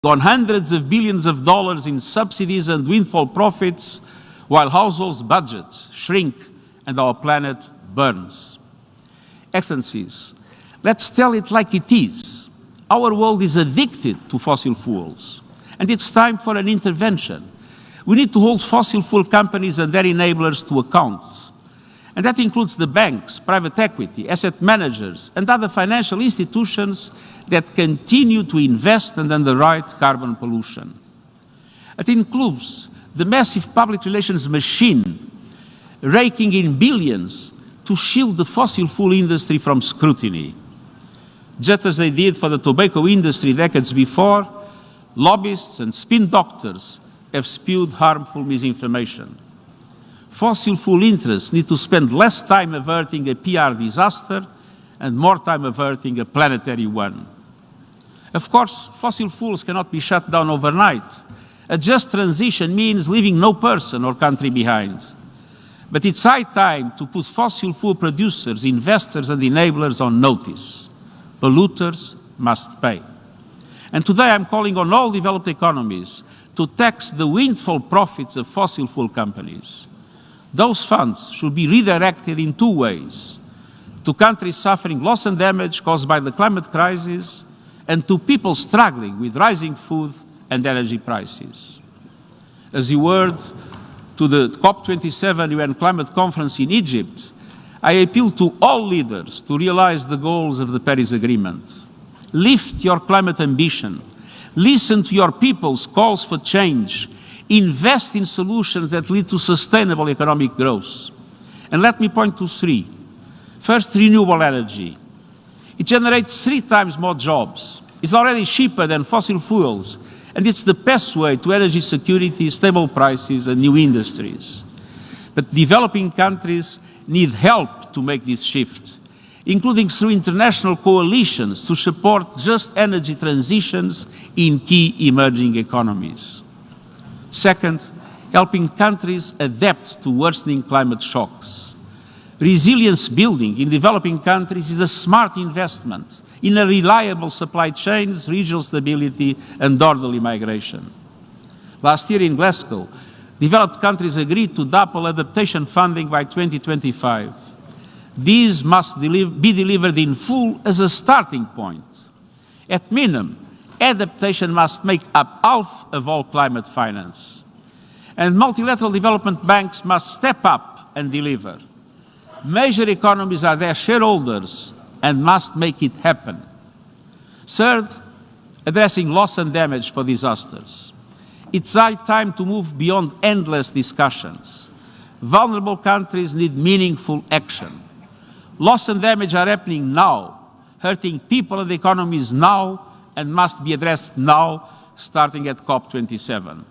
on hundreds of billions of dollars in subsidies and windfall profits, while households' budgets shrink and our planet burns. Excellencies, let's tell it like it is. Our world is addicted to fossil fuels, and it's time for an intervention. We need to hold fossil fuel companies and their enablers to account. And that includes the banks, private equity, asset managers, and other financial institutions that continue to invest and underwrite carbon pollution. It includes the massive public relations machine raking in billions to shield the fossil fuel industry from scrutiny. Just as they did for the tobacco industry decades before, lobbyists and spin doctors have spewed harmful misinformation. Fossil fuel interests need to spend less time averting a PR disaster and more time averting a planetary one. Of course, fossil fuels cannot be shut down overnight. A just transition means leaving no person or country behind. But it's high time to put fossil fuel producers, investors, and enablers on notice. Polluters must pay. And today I'm calling on all developed economies to tax the windfall profits of fossil fuel companies. Those funds should be redirected in two ways: to countries suffering loss and damage caused by the climate crisis, and to people struggling with rising food and energy prices. As you heard to the COP27 UN Climate Conference in Egypt, I appeal to all leaders to realize the goals of the Paris Agreement. Lift your climate ambition. Listen to your people's calls for change. Invest in solutions that lead to sustainable economic growth. And let me point to three. First, renewable energy. It generates 3 times more jobs. It's already cheaper than fossil fuels, and it's the best way to energy security, stable prices, and new industries. But developing countries need help to make this shift, including through international coalitions to support just energy transitions in key emerging economies. Second, helping countries adapt to worsening climate shocks. Resilience building in developing countries is a smart investment in a reliable supply chains, regional stability, and orderly migration. Last year in Glasgow, developed countries agreed to double adaptation funding by 2025. These must be delivered in full as a starting point. At minimum, adaptation must make up half of all climate finance. And multilateral development banks must step up and deliver. Major economies are their shareholders and must make it happen. Third, addressing loss and damage for disasters. It's high time to move beyond endless discussions. Vulnerable countries need meaningful action. Loss and damage are happening now, hurting people and economies now, and must be addressed now, starting at COP27.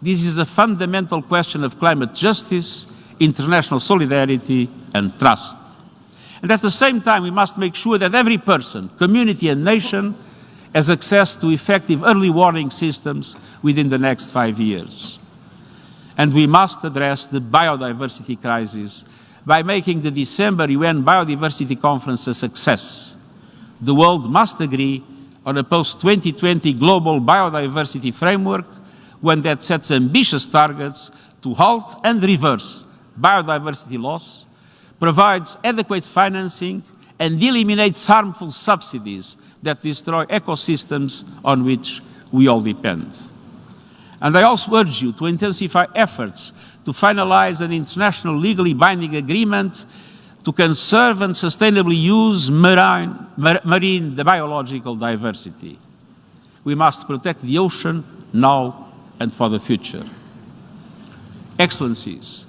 This is a fundamental question of climate justice, international solidarity, and trust. And at the same time, we must make sure that every person, community, and nation has access to effective early warning systems within the next 5 years. And we must address the biodiversity crisis by making the December UN Biodiversity Conference a success. The world must agree on a post-2020 global biodiversity framework, one that sets ambitious targets to halt and reverse biodiversity loss, provides adequate financing, and eliminates harmful subsidies that destroy ecosystems on which we all depend. And I also urge you to intensify efforts to finalize an international legally binding agreement to conserve and sustainably use marine biological diversity. We must protect the ocean now and for the future. Excellencies,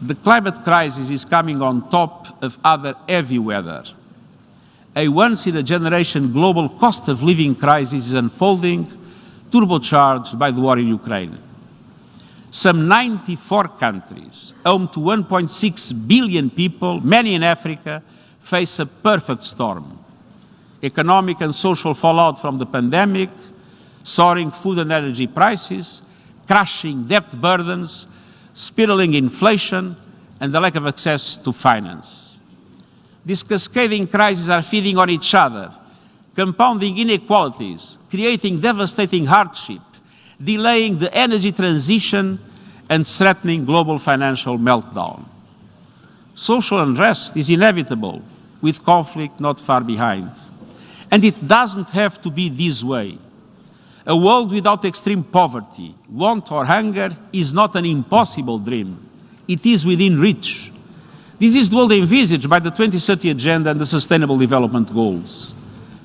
the climate crisis is coming on top of other heavy weather. A once-in-a-generation global cost of living crisis is unfolding, turbocharged by the war in Ukraine. Some 94 countries, home to 1.6 billion people, many in Africa, face a perfect storm. Economic and social fallout from the pandemic, soaring food and energy prices, crushing debt burdens, spiraling inflation, and the lack of access to finance. These cascading crises are feeding on each other, compounding inequalities, creating devastating hardship, delaying the energy transition, and threatening global financial meltdown. Social unrest is inevitable, with conflict not far behind. And it doesn't have to be this way. A world without extreme poverty, want, or hunger is not an impossible dream. It is within reach. This is the world envisaged by the 2030 Agenda and the Sustainable Development Goals.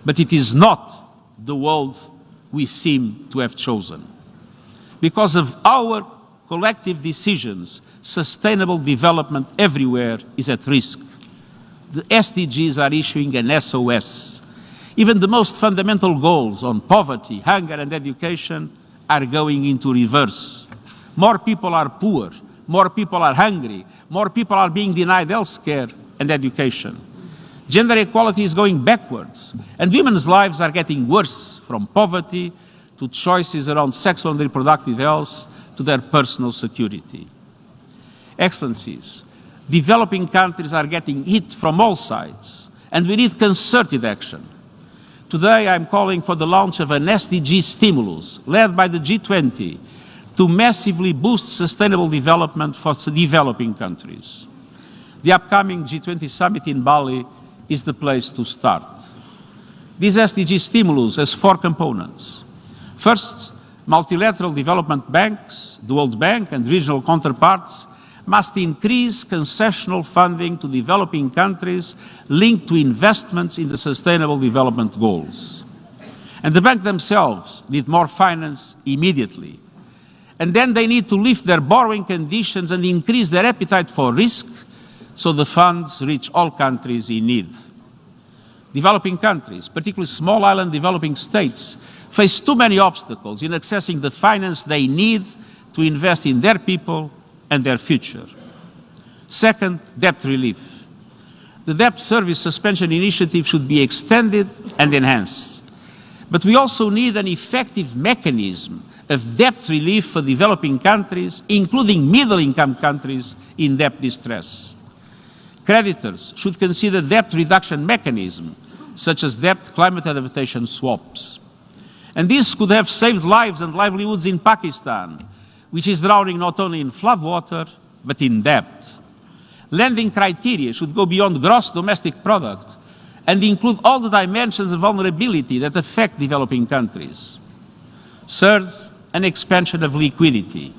But it is not the world we seem to have chosen. Because of our collective decisions, sustainable development everywhere is at risk. The SDGs are issuing an SOS. Even the most fundamental goals on poverty, hunger, and education are going into reverse. More people are poor, more people are hungry, more people are being denied health care and education. Gender equality is going backwards, and women's lives are getting worse, from poverty to choices around sexual and reproductive health to their personal security. Excellencies, developing countries are getting hit from all sides, and we need concerted action. Today, I'm calling for the launch of an SDG stimulus led by the G20 to massively boost sustainable development for developing countries. The upcoming G20 summit in Bali is the place to start. This SDG stimulus has 4 components. First, multilateral development banks, the World Bank and regional counterparts must increase concessional funding to developing countries linked to investments in the Sustainable Development Goals. And the banks themselves need more finance immediately. And then they need to lift their borrowing conditions and increase their appetite for risk so the funds reach all countries in need. Developing countries, particularly small island developing states, face too many obstacles in accessing the finance they need to invest in their people and their future. Second, debt relief. The debt service suspension initiative should be extended and enhanced. But we also need an effective mechanism of debt relief for developing countries, including middle-income countries in debt distress. Creditors should consider debt reduction mechanisms, such as debt climate adaptation swaps. And this could have saved lives and livelihoods in Pakistan, which is drowning not only in floodwater, but in debt. Lending criteria should go beyond gross domestic product and include all the dimensions of vulnerability that affect developing countries. Third, an expansion of liquidity.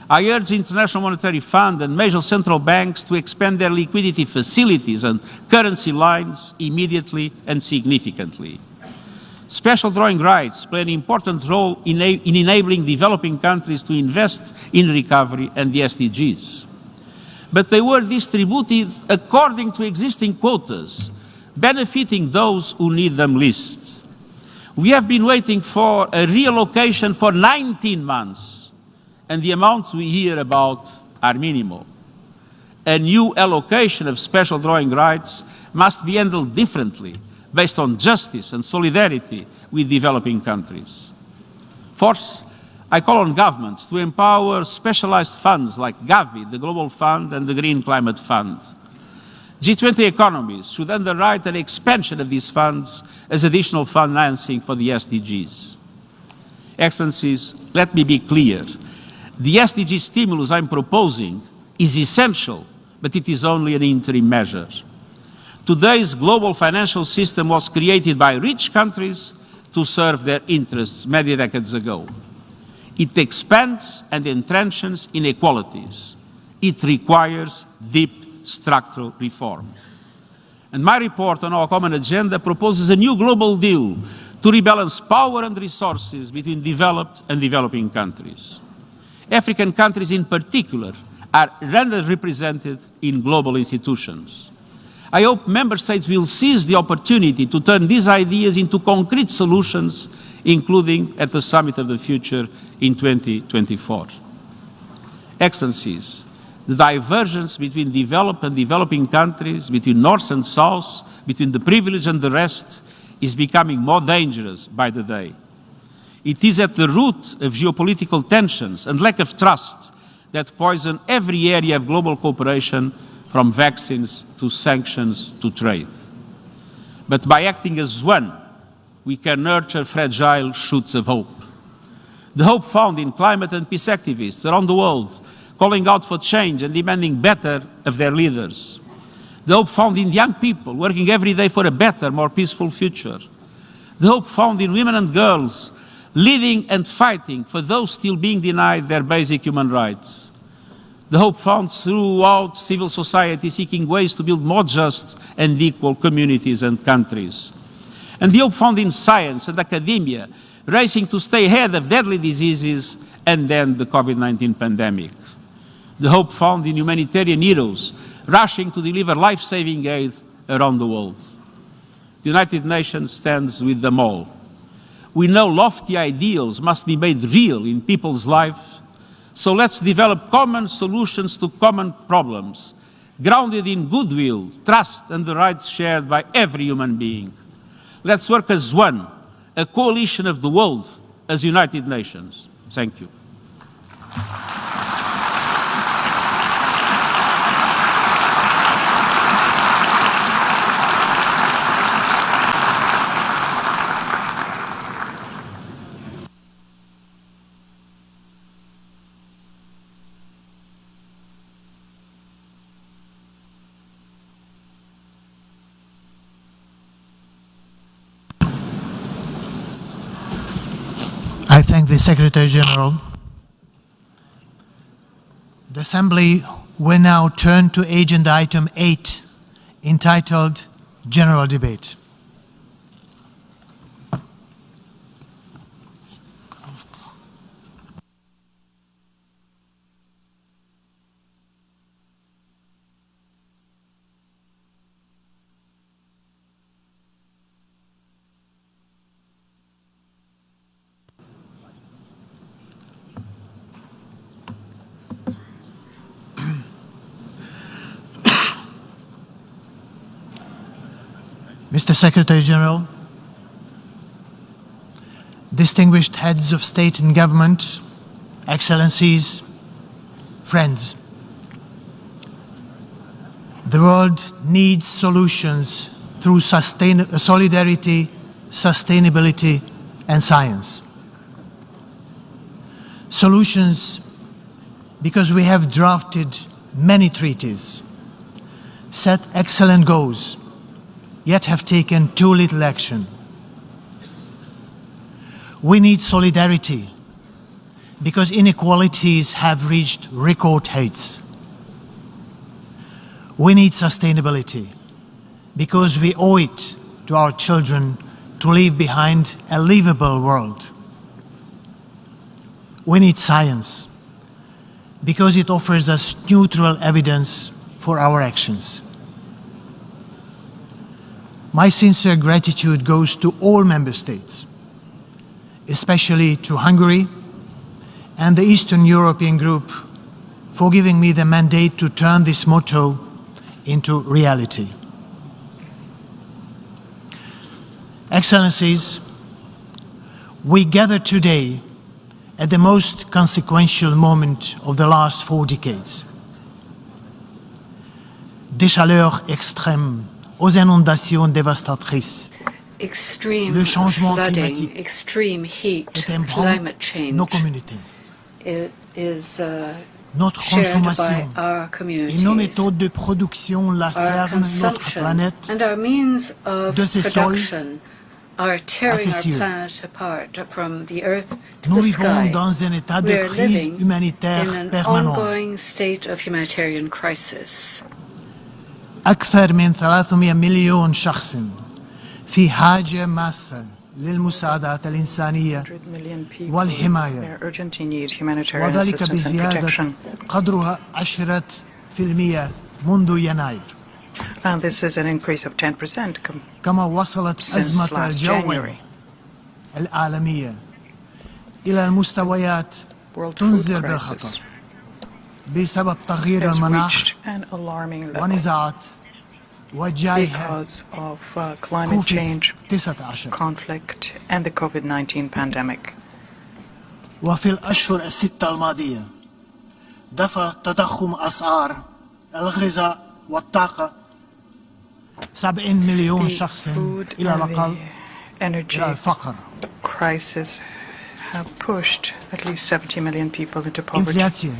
I urge the International Monetary Fund and major central banks to expand their liquidity facilities and currency lines immediately and significantly. Special drawing rights play an important role in enabling developing countries to invest in recovery and the SDGs. But they were distributed according to existing quotas, benefiting those who need them least. We have been waiting for a reallocation for 19 months, and the amounts we hear about are minimal. A new allocation of special drawing rights must be handled differently, based on justice and solidarity with developing countries. Fourth, I call on governments to empower specialized funds like Gavi, the Global Fund, and the Green Climate Fund. G20 economies should underwrite an expansion of these funds as additional financing for the SDGs. Excellencies, let me be clear. The SDG stimulus I'm proposing is essential, but it is only an interim measure. Today's global financial system was created by rich countries to serve their interests many decades ago. It expands and entrenches inequalities. It requires deep structural reform. And my report on our common agenda proposes a new global deal to rebalance power and resources between developed and developing countries. African countries in particular are underrepresented in global institutions. I hope member states will seize the opportunity to turn these ideas into concrete solutions, including at the Summit of the Future in 2024. Excellencies, the divergence between developed and developing countries, between North and South, between the privileged and the rest, is becoming more dangerous by the day. It is at the root of geopolitical tensions and lack of trust that poison every area of global cooperation, from vaccines to sanctions to trade. But by acting as one, we can nurture fragile shoots of hope. The hope found in climate and peace activists around the world, calling out for change and demanding better of their leaders. The hope found in young people working every day for a better, more peaceful future. The hope found in women and girls leading and fighting for those still being denied their basic human rights. The hope found throughout civil society seeking ways to build more just and equal communities and countries. And the hope found in science and academia racing to stay ahead of deadly diseases and then the COVID-19 pandemic. The hope found in humanitarian heroes rushing to deliver life-saving aid around the world. The United Nations stands with them all. We know lofty ideals must be made real in people's lives, so let's develop common solutions to common problems, grounded in goodwill, trust, and the rights shared by every human being. Let's work as one, a coalition of the world, as United Nations. Thank you. I thank the Secretary General. The Assembly will now turn to Agenda Item 8, entitled General Debate. Mr. Secretary General, distinguished heads of state and government, excellencies, friends, the world needs solutions through solidarity, sustainability, and science. Solutions because we have drafted many treaties, set excellent goals, yet have taken too little action. We need solidarity because inequalities have reached record heights. We need sustainability because we owe it to our children to leave behind a livable world. We need science because it offers us neutral evidence for our actions. My sincere gratitude goes to all member states, especially to Hungary and the Eastern European Group for giving me the mandate to turn this motto into reality. Excellencies, we gather today at the most consequential moment of the last 4 decades. Des chaleurs extrêmes aux inondations dévastatrices. Extreme flooding, extreme heat, climate change. Nos communautés. It is Notre shared by consommation our et communities. nos méthodes de production Our lacèrent notre consumption planète and our means of de ses sols production are tearing à ses our cieux. planet apart from the earth to Nous the vivons sky. dans un état We de are crise living in humanitaire an permanent. ongoing state of humanitarian crisis. أكثر من 300 مليون شخص في حاجة ماسة للمساعدات الإنسانية 100 million people والحماية they urgently need humanitarian وذلك assistance and بزيادة protection. قدرها 10% منذ يناير. And this is an increase of 10% كما وصلت since أزمة last الجو January. العالمية إلى المستويات World food تنذر crisis بالخطر بسبب تغيير has المناخ reached an alarming level ونزاعات وجائحة because of climate change, كوفيد-19 conflict, and the COVID-19 pandemic. وفي الأشهر الستة الماضية دفع تضخم أسعار الغذاء والطاقة 70 مليون The شخص food إلى and الأقل the energy إلى الفقر. crisis have pushed at least 70 million people into poverty. Инфляция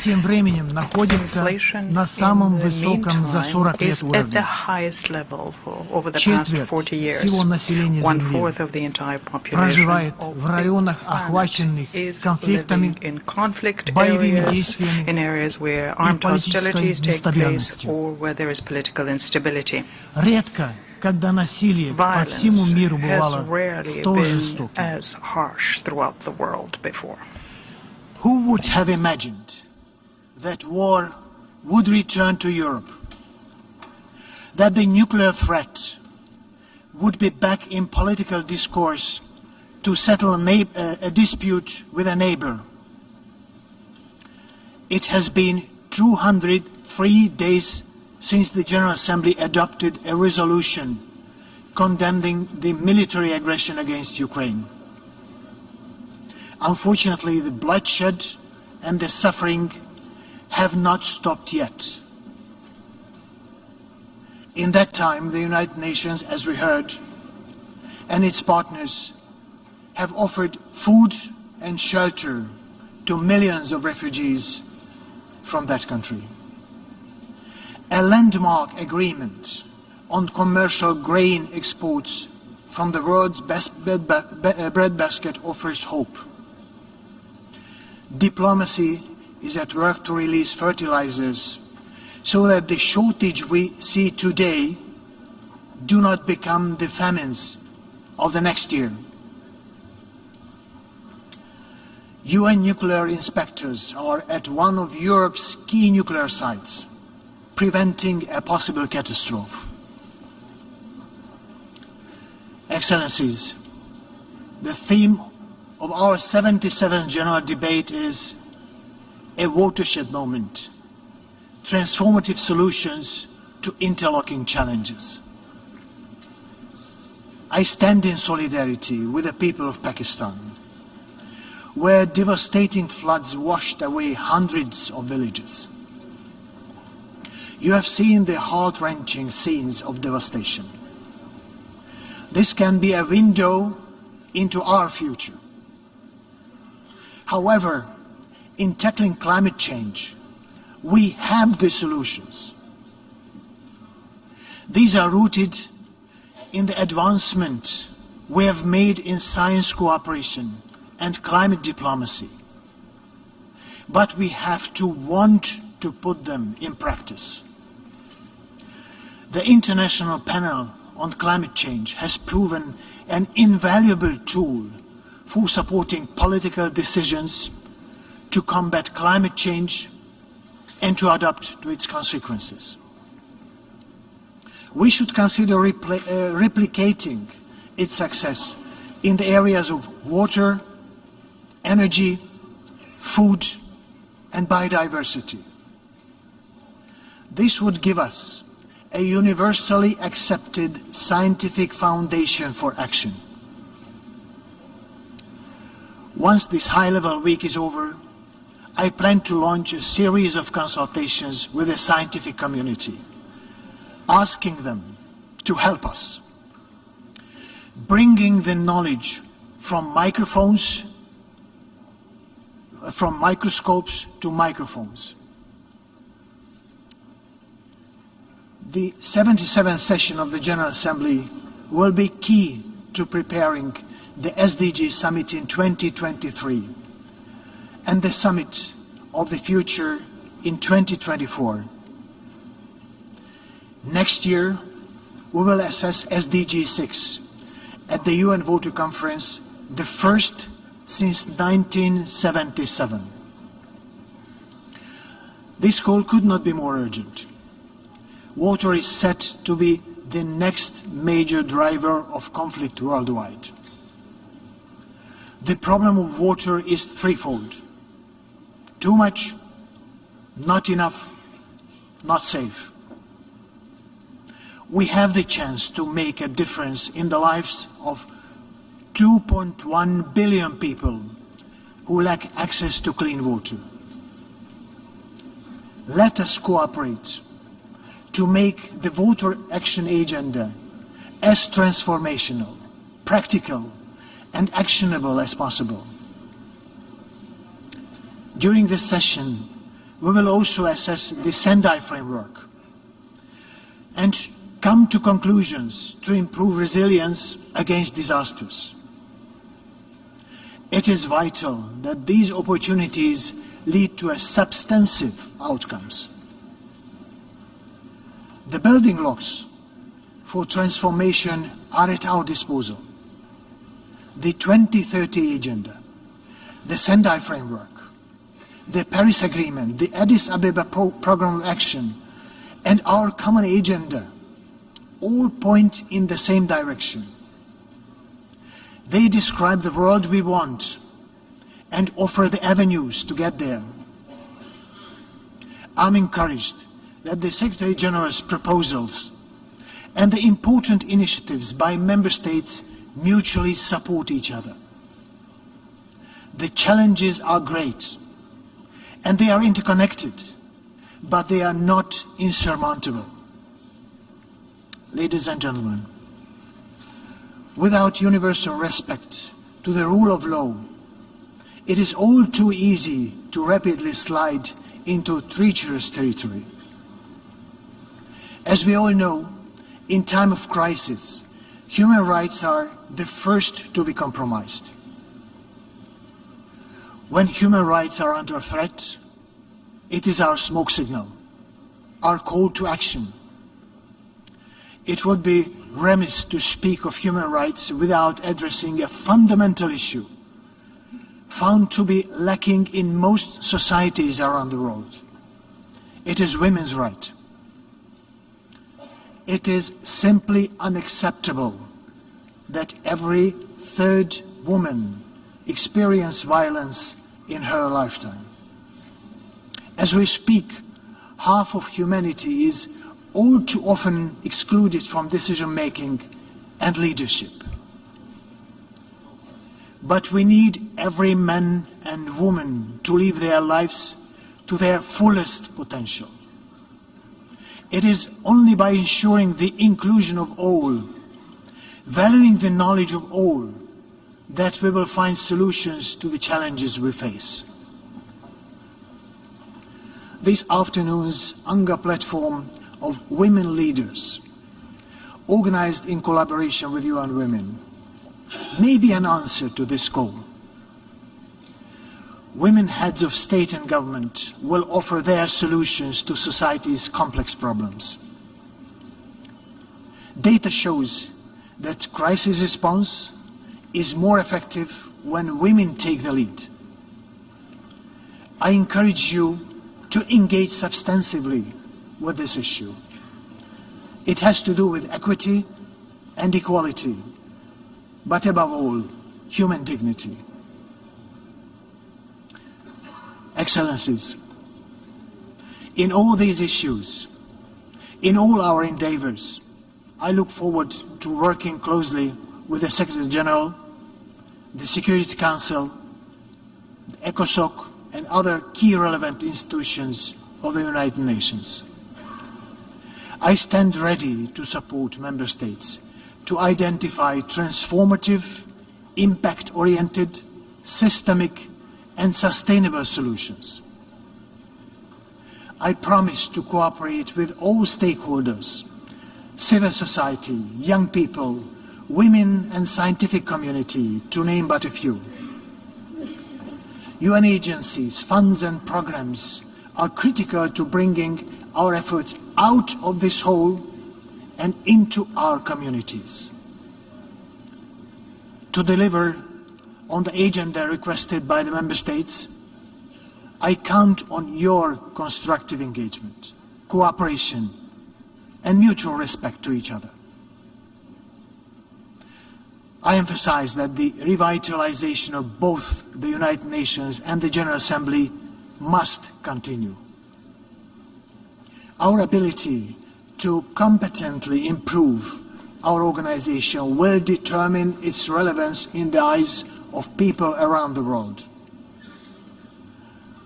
тем временем находится Inflation на самом in the высоком за 40 лет is at the уровне. highest level for over the past Четверть 40 years. всего населения One-fourth Земли of the entire population проживает of в the районах, planet охваченных is конфликтами, living in conflict боевыми areas, действиями in areas where и armed политической hostilities take place нестабильностью. or where there is political instability. Редко, когда насилие по всему Violence миру has бывало rarely столь been жестоким. as harsh throughout the world before. Who would have imagined that war would return to Europe? That the nuclear threat would be back in political discourse to settle a dispute with a neighbor? It has been 203 days since the General Assembly adopted a resolution condemning the military aggression against Ukraine. Unfortunately, the bloodshed and the suffering have not stopped yet. In that time, the United Nations, as we heard, and its partners have offered food and shelter to millions of refugees from that country. A landmark agreement on commercial grain exports from the world's best breadbasket offers hope. Diplomacy is at work to release fertilizers so that the shortage we see today do not become the famines of the next year. UN nuclear inspectors are at one of Europe's key nuclear sites, preventing a possible catastrophe. Excellencies, the theme of our 77th General Debate is a watershed moment, transformative solutions to interlocking challenges. I stand in solidarity with the people of Pakistan, where devastating floods washed away hundreds of villages. You have seen the heart-wrenching scenes of devastation. This can be a window into our future. However, in tackling climate change, we have the solutions. These are rooted in the advancement we have made in science cooperation and climate diplomacy. But we have to want to put them in practice. The International Panel on Climate Change has proven an invaluable tool for supporting political decisions to combat climate change and to adapt to its consequences. We should consider replicating its success in the areas of water, energy, food, and biodiversity. This would give us a universally accepted scientific foundation for action. Once this high-level week is over, I plan to launch a series of consultations with the scientific community, asking them to help us, bringing the knowledge from microphones, from microscopes to microphones. The 77th session of the General Assembly will be key to preparing the SDG Summit in 2023 and the Summit of the Future in 2024. Next year, we will assess SDG 6 at the UN Water Conference, the first since 1977. This call could not be more urgent. Water is set to be the next major driver of conflict worldwide. The problem of water is threefold: too much, not enough, not safe. We have the chance to make a difference in the lives of 2.1 billion people who lack access to clean water. Let us cooperate to make the Water Action Agenda as transformational practical and actionable as possible. During this session, we will also assess the Sendai framework and come to conclusions to improve resilience against disasters. It is vital that these opportunities lead to substantive outcomes. The building blocks for transformation are at our disposal. The 2030 Agenda, the Sendai Framework, the Paris Agreement, the Addis Ababa Programme of Action, and our common agenda all point in the same direction. They describe the world we want and offer the avenues to get there. I'm encouraged that the Secretary General's proposals and the important initiatives by Member States mutually support each other. The challenges are great and they are interconnected, but they are not insurmountable. Ladies and gentlemen, without universal respect to the rule of law, it is all too easy to rapidly slide into treacherous territory. As we all know, in time of crisis, human rights are the first to be compromised. When human rights are under threat, it is our smoke signal, our call to action. It would be remiss to speak of human rights without addressing a fundamental issue found to be lacking in most societies around the world. It is women's right. It is simply unacceptable that every third woman experiences violence in her lifetime. As we speak, half of humanity is all too often excluded from decision-making and leadership. But we need every man and woman to live their lives to their fullest potential. It is only by ensuring the inclusion of all, valuing the knowledge of all, that we will find solutions to the challenges we face. This afternoon's UNGA platform of women leaders, organized in collaboration with UN Women, may be an answer to this goal. Women heads of state and government will offer their solutions to society's complex problems. Data shows that crisis response is more effective when women take the lead. I encourage you to engage substantively with this issue. It has to do with equity and equality, but above all, human dignity. Excellencies, in all these issues, in all our endeavors, I look forward to working closely with the Secretary General, the Security Council, the ECOSOC, and other key relevant institutions of the United Nations. I stand ready to support Member States to identify transformative, impact-oriented, systemic, and sustainable solutions. I promise to cooperate with all stakeholders, civil society, young people, women and scientific community, to name but a few. UN agencies, funds and programs are critical to bringing our efforts out of this hole and into our communities. To deliver on the agenda requested by the Member States, I count on your constructive engagement, cooperation, and mutual respect to each other. I emphasize that the revitalization of both the United Nations and the General Assembly must continue. Our ability to competently improve our organization will determine its relevance in the eyes of people around the world.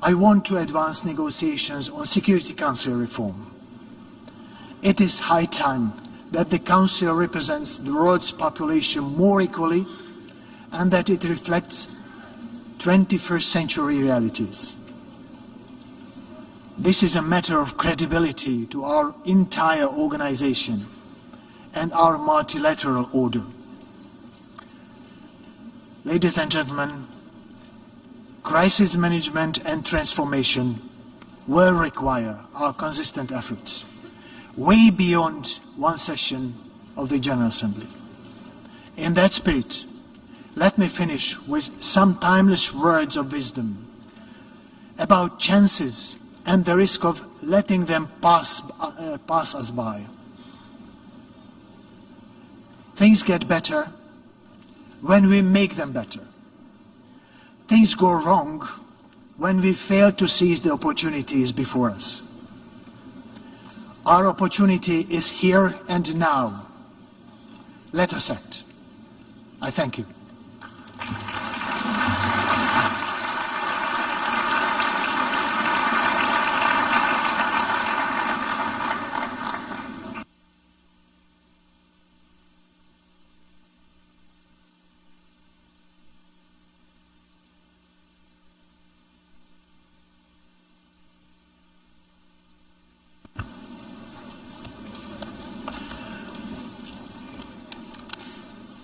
I want to advance negotiations on Security Council reform. It is high time that the Council represents the world's population more equally and that it reflects 21st century realities. This is a matter of credibility to our entire organization and our multilateral order. Ladies and gentlemen, crisis management and transformation will require our consistent efforts, way beyond one session of the General Assembly. In that spirit, let me finish with some timeless words of wisdom about chances and the risk of letting them pass us by. Things get better when we make them better. Things go wrong when we fail to seize the opportunities before us. Our opportunity is here and now. Let us act. I thank you.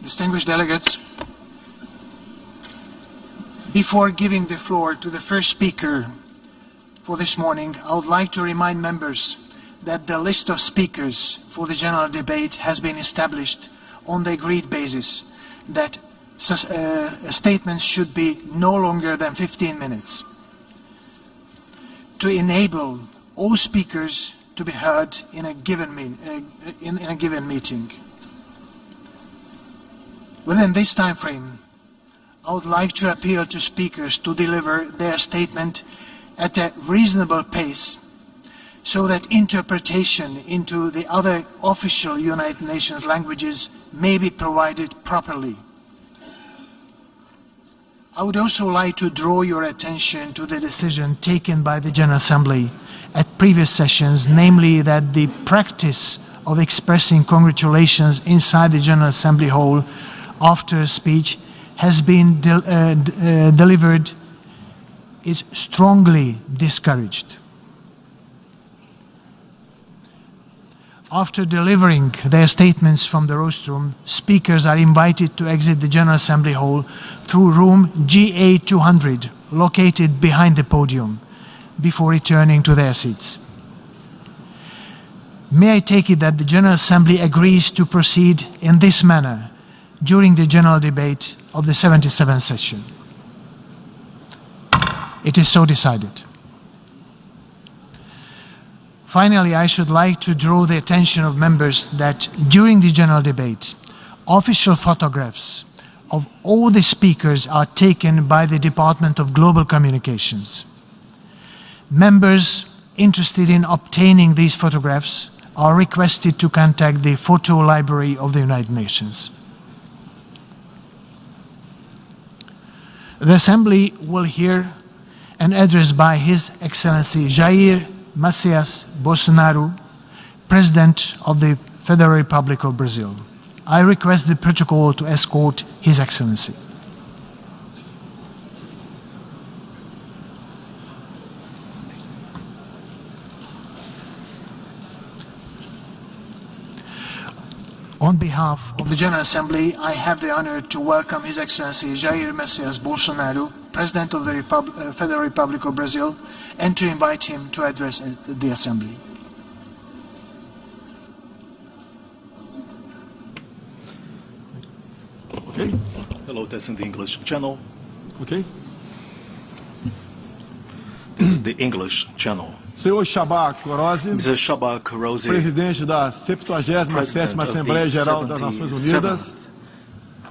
Distinguished delegates, before giving the floor to the first speaker for this morning, I would like to remind members that the list of speakers for the general debate has been established on the agreed basis that statements should be no longer than 15 minutes to enable all speakers to be heard in a given meeting. Within this time frame, I would like to appeal to speakers to deliver their statement at a reasonable pace so that interpretation into the other official United Nations languages may be provided properly. I would also like to draw your attention to the decision taken by the General Assembly at previous sessions, namely that the practice of expressing congratulations inside the General Assembly hall after a speech has been delivered is strongly discouraged. After delivering their statements from the rostrum, speakers are invited to exit the General Assembly hall through room GA200, located behind the podium, before returning to their seats. May I take it that the General Assembly agrees to proceed in this manner during the general debate of the 77th session? It is so decided. Finally, I should like to draw the attention of members that during the general debate, official photographs of all the speakers are taken by the Department of Global Communications. Members interested in obtaining these photographs are requested to contact the Photo Library of the United Nations. The Assembly will hear an address by His Excellency Jair Messias Bolsonaro, President of the Federal Republic of Brazil. I request the protocol to escort His Excellency. On behalf of the General Assembly, I have the honor to welcome His Excellency Jair Messias Bolsonaro, President of the Federal Republic of Brazil, and to invite him to address the Assembly. Okay. Hello, testing the English channel. Ok? This is the English channel. Senhor Shabak Orozi, Mr. Shabak Rosi, presidente da 77ª Assembleia Geral das Nações Unidas,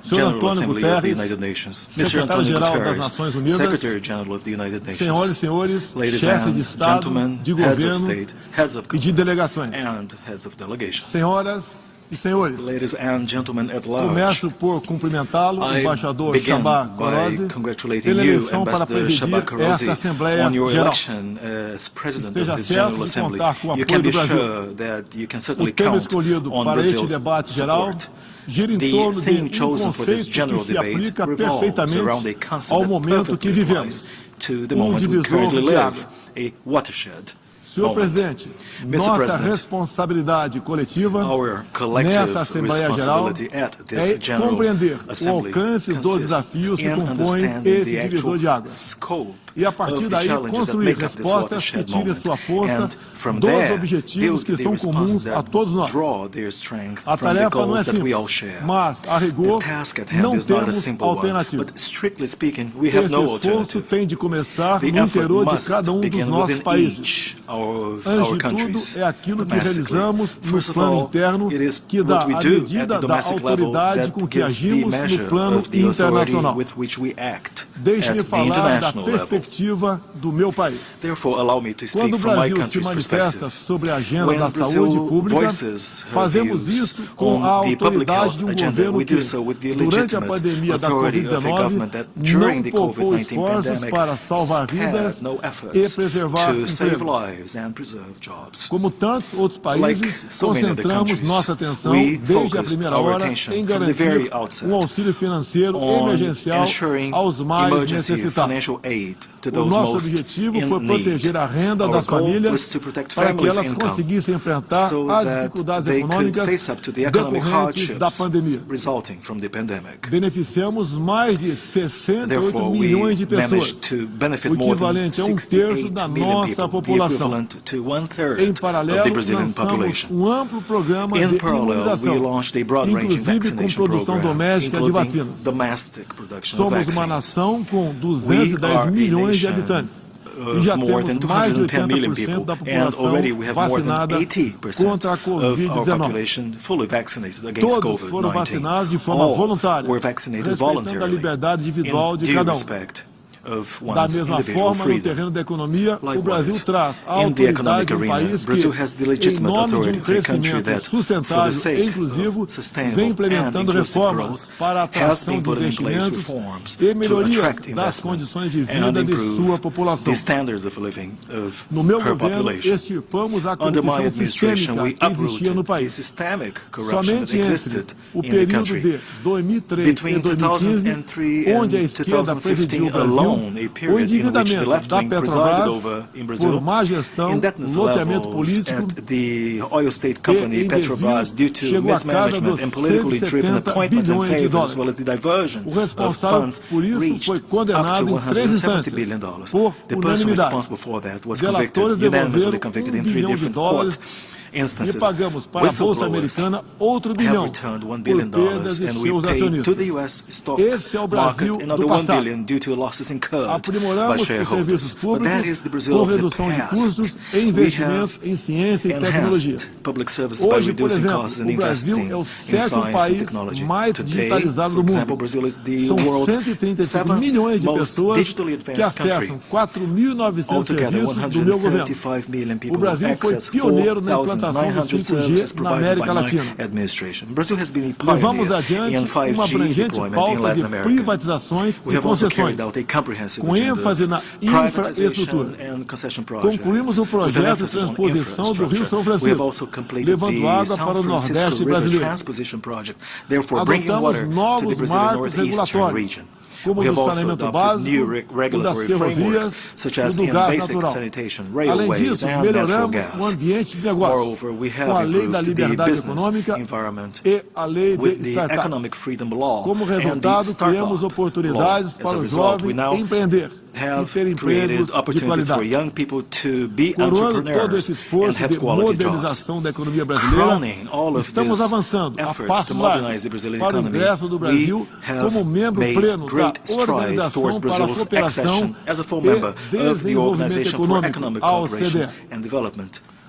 Senhor General Antônio Assembly of the Guterres, United Nations, Mr. Antonio secretário-geral das Guterres, Nações Unidas, Secretary General of the United Nations, senhoras e senhores, ladies chefes de and Estado, gentlemen, de heads of governo state, heads of e de government, delegações. and heads of delegation. Senhoras e senhores, Ladies and gentlemen at large, começo por cumprimentá-lo, I embaixador begin Shabá by Korosi, congratulating pela you, eleição para Ambassador Shabá presidir esta Korosi, Assembleia on your Geral. election as President Esteja of this certo General de Assembly. contar com o You apoio can be do Brasil. sure that you can O certainly tema count escolhido on para este Brazil's debate geral support. gira em The torno de theme chosen for this conceito general que se debate aplica revolves around a perfeitamente concept ao that momento que perfectly vivemos, applies to the um moment we divisor currently de live, água. a watershed Senhor moment. presidente, Mr. nossa President, responsabilidade coletiva our collective nessa Assembleia Geral responsibility at this é General compreender o Assembly alcance dos consists desafios que in compõem understanding esse the divisor actual de águas. scope E a partir of the daí challenges that construir make up this respostas que watershed tirem moment, sua força and from dos there objetivos build que the são responses comuns a that todos nós. draw their strength A from the tarefa não é goals that we all simples, share. mas, a rigor, The task at hand não is not a temos simple one, alternativa. but strictly speaking, we have Esse no esforço alternative. tem de começar The no effort interior de must cada dos begin nossos within países. each of Antes our de tudo, countries. é aquilo que Domestically. realizamos no First of plano all, interno it is que dá what we a do at medida the da domestic level autoridade that com que gives the agimos measure no plano of the authority internacional. with which we act Deixe-me at the falar da international level. perspectiva do meu país. Therefore, allow me to speak Quando o from my Brasil se country's manifesta perspective. sobre a agenda When da Brazil saúde pública, voices her fazemos views isso com on a the public autoridade health de agenda, governo we que, do so with the durante a legitimate pandemia da authority of a Covid-19, government that during não the poupou COVID-19 esforços pandemic para salvar vidas spared no e efforts preservar to save empregos. lives and preserve jobs. Como tantos outros Like países, so many other concentramos countries, nossa atenção we desde a focused primeira our hora attention em from the very garantir outset auxílio financeiro on emergencial ensuring aos mais emergency necessitados. financial aid to O those nosso most objetivo in foi need. proteger a renda Our das goal famílias was to protect para que families' elas income conseguissem enfrentar so as that dificuldades they could econômicas face up to the economic decorrentes da hardships pandemia. resulting from the pandemic. Beneficiamos mais de 68 Therefore, milhões de we managed pessoas, to benefit o more than equivalente a 1/3 da 68 million nossa people, the população. equivalent to Em 1/3 of the paralelo, Brazilian lançamos population. amplo programa In de parallel, we imunização, launched a broad-ranging inclusive com vaccination produção program, doméstica de including vacinas. domestic production of Somos uma vaccines. nação com We 210 are a milhões de nation habitantes. E of já more than temos mais de 210 million 80% people, da and população already we have more than vacinada 80% contra a of our Covid-19. population fully vaccinated against Todos foram COVID-19. vacinados de forma All voluntária, were vaccinated respeitando a voluntarily, liberdade individual in de due cada respect of Da one's mesma individual forma, no freedom. terreno da economia, o Likewise, Brasil traz a in the autoridade economic de um arena, país Brazil que, has the em legitimate nome de authority um of a country crescimento that, for the sustentável sake e inclusivo, of sustainable vem and implementando inclusive reformas growth, para a has atração been de putting in place investimentos reforms e to melhorias attract das investments condições de and vida de sua improve população. the standards of living of No meu her governo, population. extirpamos a Under my corrupção administration, sistêmica we que existia no uprooted the país. systemic corruption that Somente entre existed o in the período country. de 2003 Between e 2015, 2003 onde a and esquerda presidiu 2015 o Brasil, alone, a o period in which the endividamento left da wing presided Petrobras over in Brazil, por má gestão, indebtedness loteamento levels político at the oil state e company em Petrobras desvio due to chegou à casa mismanagement dos and politically driven 170 appointments and bilhões de favors, as dólares. well as the diversion O of responsável funds por isso reached foi up to condenado em 3 $170 instâncias, billion. por The person unanimidade. responsible for that was Delatores convicted, unanimously devolveram convicted in 1 3 bilhão de different dólares court e instances. pagamos para a Bolsa Whistleblowers Americana outro have bilhão returned $1 por billion perdas de and we seus paid to acionistas. the U.S. stock Esse é o Brasil market another do $1 passado. billion due to losses incurred by Aprimoramos os shareholders. serviços But that públicos is the Brazil com of the redução de past. custos e We investimentos have em ciência e tecnologia. enhanced public services by Hoje, por reducing exemplo, costs and o Brasil investing é o in 7º science and país technology. mais Today, digitalizado for do example, mundo. Brazil is the São world's 135 milhões de most pessoas digitally que advanced country. acessam 4.900 Altogether, serviços do meu governo. 135 million O people Brasil foi access pioneiro na implantação do 4,900 services 5G na provided América by my Latina. administration. Brazil has been a Levamos pioneer adiante in uma 5G abrangente deployment in pauta Latin de America. privatizações We e have also concessões, carried out a comprehensive com agenda ênfase na of privatization infraestrutura. and concession projects. Concluímos o with an projeto de emphasis on transposição do Rio São infrastructure. We have Francisco, also completed levando the água para São o Francisco Nordeste River brasileiro. Transposition Project, therefore bringing Adotamos water to the novos Brazilian marcos northeastern regulatórios, region. como We o have do also saneamento adopted new básico, o regulatory das frameworks, ferrovias such e as do in gás basic natural. sanitation, Além railways, disso, and natural melhoramos o gas. ambiente de negócio, Moreover, we com a have lei da improved the liberdade business econômica environment e a lei with de the startups. economic freedom law Como and the resultado, startup criamos law. oportunidades As para a o result, we jovem now empreender e have ter empregos created de opportunities for qualidade. young people to be Coroando todo entrepreneurs esse and esforço have de quality jobs. modernização da economia brasileira, Crowning all of estamos this avançando a effort passos to modernize largos the Brazilian para o economy, ingresso do Brasil we have como membro made pleno da great strides Organização towards para a Brazil's Cooperação accession as a full e member of the Desenvolvimento Organization for Econômico, Economic a Cooperation OCDE. and Development.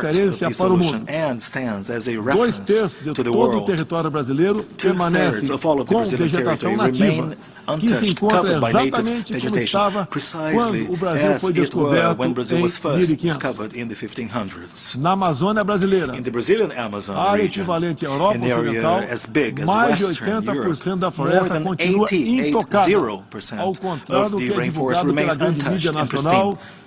referência the para o solution mundo. and stands as a 2/3 reference de to the todo o world. território brasileiro 2/3 permanece of all of the com Brazilian vegetação territory nativa, remain que se untouched, encontra covered by native exatamente como vegetation, estava precisely quando o Brasil as foi it were descoberto when Brazil em was first 1500. discovered in the 1500s. Na Amazônia brasileira, In the Brazilian Amazon área region, equivalente à Europa an area Ocidental, as big as mais de Western 80% da Europe, more floresta than continua intocada, 80% ao contrário of do the que é rainforest divulgado pela remains grande mídia untouched and nacional pristine.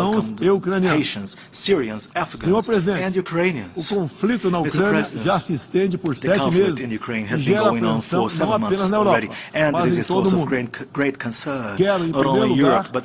welcomed e ucranianos. Haitians, Syrians, Senhor Afghans, presidente, and o Ukrainians. conflito na Mr. Ucrânia President, já se estende por The 7 conflict meses in Ukraine e has been gera going on apreensão for 7 não months apenas na already, Europa, and it mas is em a todo source o of mundo. great concern, Quero, em not primeiro only in lugar, Europe, but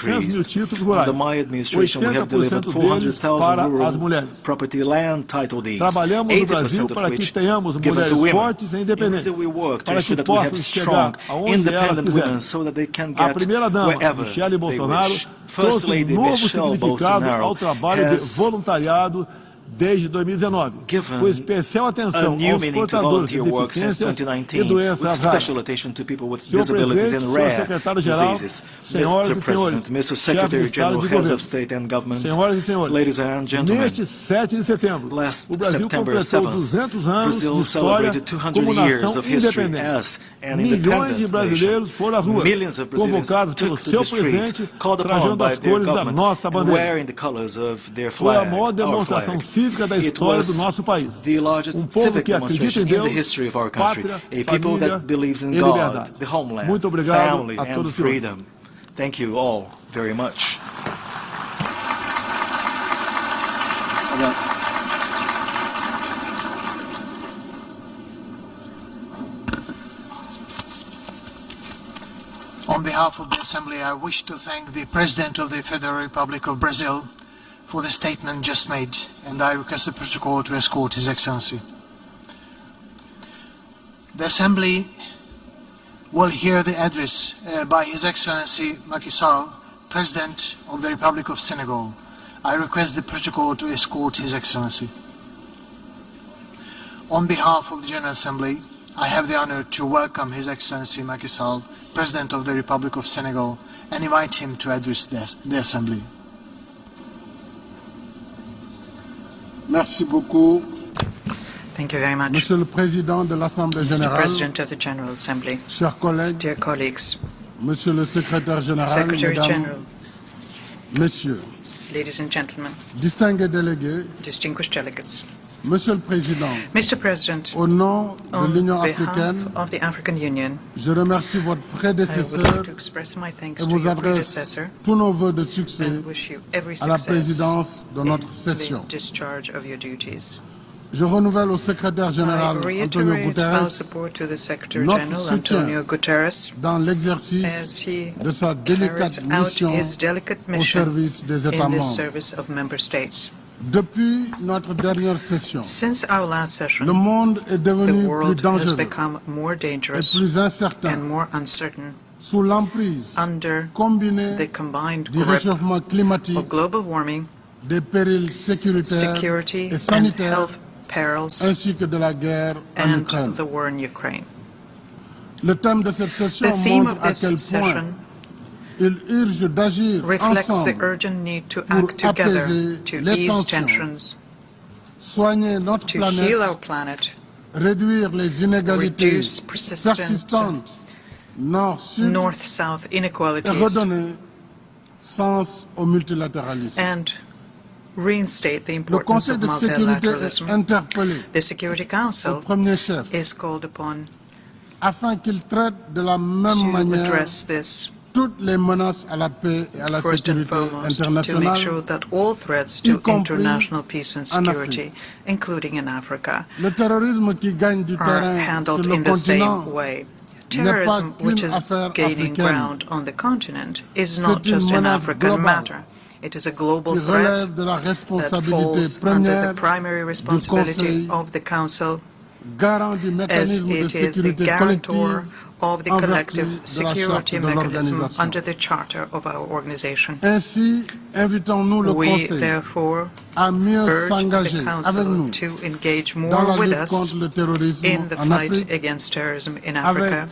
increased. títulos Under rurais. my administration, we have delivered 80% deles para 400,000 as rural mulheres. property land title deeds, Trabalhamos no Brasil 80% para of que which tenhamos given to mulheres women. fortes e In independentes, Brazil, we work to para ensure que that we have possam strong, chegar aonde elas independent quiserem. women so that they can A get primeira-dama, wherever Michele they Bolsonaro, wish. First trouxe Lady novo Michelle significado Bolsonaro ao trabalho de has voluntariado desde 2019, com especial atenção new aos meaning to portadores de volunteer work since deficiências e 2019, doenças with special raras. attention to people with Senhor disabilities Presidente, and Senhor rare Secretário-Geral, diseases. senhoras Mr. e President, senhores, Mr. chefes de Secretary Estado General, e de heads governo, of state and government, senhoras e senhores, ladies and gentlemen, neste 7 de setembro, last o Brasil September completou 7th, 200 anos de Brazil história celebrated 200 como years nação of history independente. as an Milhões de independent brasileiros nation. foram às ruas, Millions of Brazilians convocados pelo took to seu the streets, presidente, called upon trajando by as their cores da government nossa and bandeira. wearing the colors of their Foi a flag, maior our demonstração flag. cívica da It história do was nosso país. the largest Povo civic que acredita demonstration em in the Deus, history of our country. pátria, A people família that believes in e God, liberdade. the homeland, Muito obrigado family, a and todos os senhores. freedom. Thank you all very much. On behalf of the Assembly, I wish to thank the President of the Federal Republic of Brazil for the statement just made, and I request the protocol to escort His Excellency. The Assembly will hear the address by His Excellency Macky Sall, President of the Republic of Senegal. I request the protocol to escort His Excellency. On behalf of the General Assembly, I have the honor to welcome His Excellency Macky Sall, President of the Republic of Senegal, and invite him to address the Assembly. Merci beaucoup. Thank you very much. Monsieur le Président de l'Assemblée Mr. Générale, President of the General Assembly, chers collègues, dear colleagues, Monsieur le Secrétaire Général, Secretary Mesdames, General, Messieurs, ladies and gentlemen, distingués délégués, distinguished delegates. Monsieur le Président, Mr. President, au nom de on l'Union behalf africaine, of the African Union, je remercie votre I would prédécesseur like to express my thanks et to vous your adresse predecessor tous nos vœux de succès and wish you every à la success présidence de in notre session. the discharge of your duties. Je renouvelle au Secrétaire I Général Antonio reiterate our Guterres support to the Secretary notre General soutien Antonio Guterres dans l'exercice as he de sa carries délicate out mission his delicate au mission service des États in the membres. service of member states. Depuis notre dernière session, Since our last session, le monde est the devenu plus world has dangereux become more et dangerous plus incertain and more uncertain sous l'emprise under combinée the combined du grip réchauffement climatique, of global warming, des périls sécuritaires security et and sanitaires, health perils, ainsi que de la guerre en and Ukraine. the war in Ukraine. Le thème de cette session The theme montre of à this quel point session il urge d'agir reflects the ensemble, urgent need to pour act together apaiser to les ease tensions, tensions, soigner notre to planète, heal our planet, réduire les inégalités reduce persistent persistantes nord-sud north-south et inequalities, redonner sens au multilatéralisme. and reinstate the Le importance Conseil of de sécurité est multilateralism. interpellé The Security au Council premier chef is called upon afin qu'il traite de la même to manière address this toutes les menaces à la paix et à la first and sécurité foremost, to make internationale, sure that all threats y to compris international peace and en security, including in Africa, le terrorisme qui gagne du are terrain sur handled le in the same continent way. n'est pas Terrorism, which qu'une is affaire gaining africaine. ground on the continent, is C'est not une just an menace African globale matter. It is a global qui threat relève de la that responsabilité falls under première the primary du responsibility Conseil, of the Council, garant du as mécanisme de it is the sécurité guarantor collective of the en vertu collective de la security charte de mechanism l'organisation. under the charter of our organization. Ainsi, invitons-nous le We Conseil therefore à mieux urge s'engager the avec Council nous to engage dans more la with lutte us contre le terrorisme in the en fight Afrique against terrorism in avec Africa,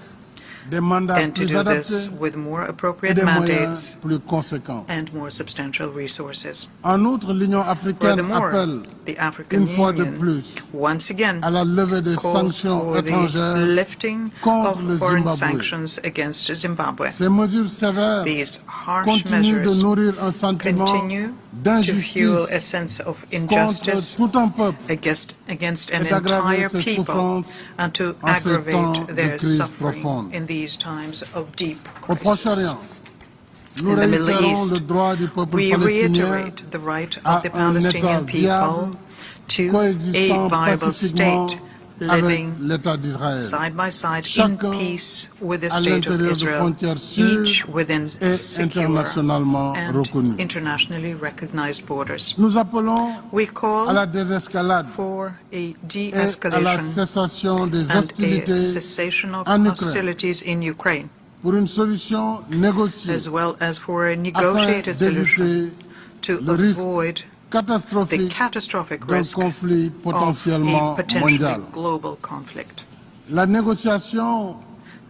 des mandats and to plus do this adaptés with more et appropriate des moyens mandates plus conséquents. and more substantial resources. En outre, l'Union africaine Furthermore, appelle the African une fois de Union plus once again à la levée des calls sanctions for the étrangères lifting contre le of foreign Zimbabwe. sanctions against Zimbabwe. Ces mesures sévères These harsh continuent de measures nourrir un sentiment continue to fuel a d'injustice sense of contre injustice tout un peuple against an et d'aggraver entire ses people, souffrances and to en ces temps aggravate de their crise suffering profonde. in these times of deep Au crisis. Proche-Orient. Nous In the Middle réitérons East, le droit du peuple we palestinien reiterate the right à of the un État Palestinian viable, people to coexistant a viable pacifiquement state avec living l'État d'Israël. side by side in Chacun peace with the à state of l'intérieur de Israel, frontières sûres each within et secure internationalement and reconnues. internationally recognized borders. Nous appelons We à la call désescalade for a et à la de-escalation cessation des and a hostilités cessation of en Ukraine hostilities in Ukraine, pour une solution négociée as well as for a afin negotiated solution d'éviter to le risque avoid the catastrophique catastrophic d'un risk conflit of potentiellement a potentially mondial. global conflict. La négociation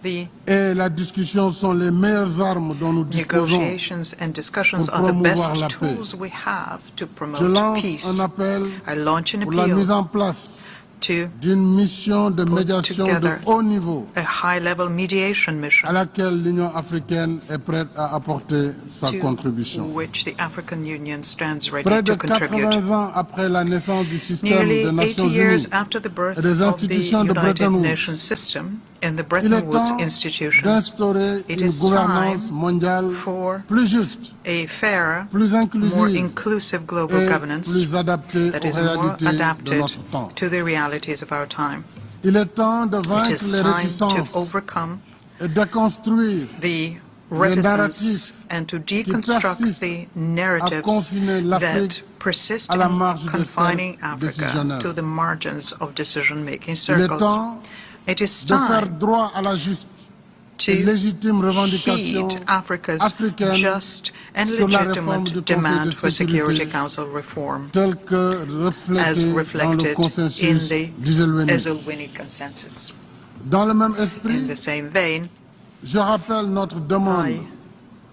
The et la discussion sont les meilleures armes dont nous disposons. negotiations and discussions pour are the promouvoir best la paix. tools we have to Je promote lance peace. un appel I launch an pour la mise appeal en place to d'une mission de médiation de together haut niveau a high-level mediation à mission laquelle l'Union africaine est prête à apporter sa to contribution. which the African Union stands ready Près de to contribute. 80 ans après la naissance du système Nearly des 80 Nations years Unies after the birth et des of the institutions de United Bretton Woods, Nations system and the il Bretton est Woods temps institutions, d'instaurer it une is gouvernance time mondiale for plus juste, a fairer, plus more inclusive inclusive global et governance plus adaptée that aux is more réalités de adapted notre temps. to the realities of our time. Il est temps de It vaincre is les time to réticences overcome et de construire the narratifs reticence and to deconstruct persistent the à narratives confiner that l'Afrique persist à la in marge des confining cercles Africa décisionnels. to the margins of decision-making Il est circles. temps It is de faire time droit à la juste to et légitime revendication heed Africa's africaine just and sur la réforme legitimate du Conseil demand de for sécurité Security Council reform tel que as reflété dans le reflected in consensus the d'Iselweni. Ezulwini Consensus. Dans le même In esprit, the same vein, je rappelle notre demande I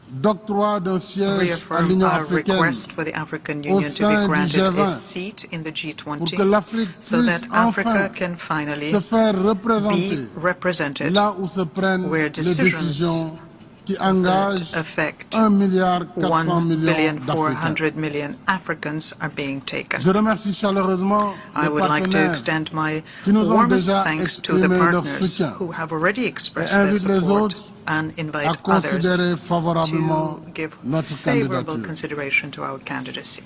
d'octroi d'un siège à reaffirm l'Union our africaine request for the African au Union to sein be du granted a G20 seat in the pour que G20 l'Afrique so puisse that enfin Africa can finally se faire be représenter represented là où se prennent where les decisions décisions qui that engagent affect 1,4 milliard 1 billion d'Africains. 400 million Africans are being taken. Je remercie chaleureusement I les would like to partenaires extend my qui nous ont warmest déjà thanks to the exprimé leur partners soutien who have already expressed et their invite les support autres and à invite others considérer favorablement to give notre favorable candidature. consideration to our candidacy.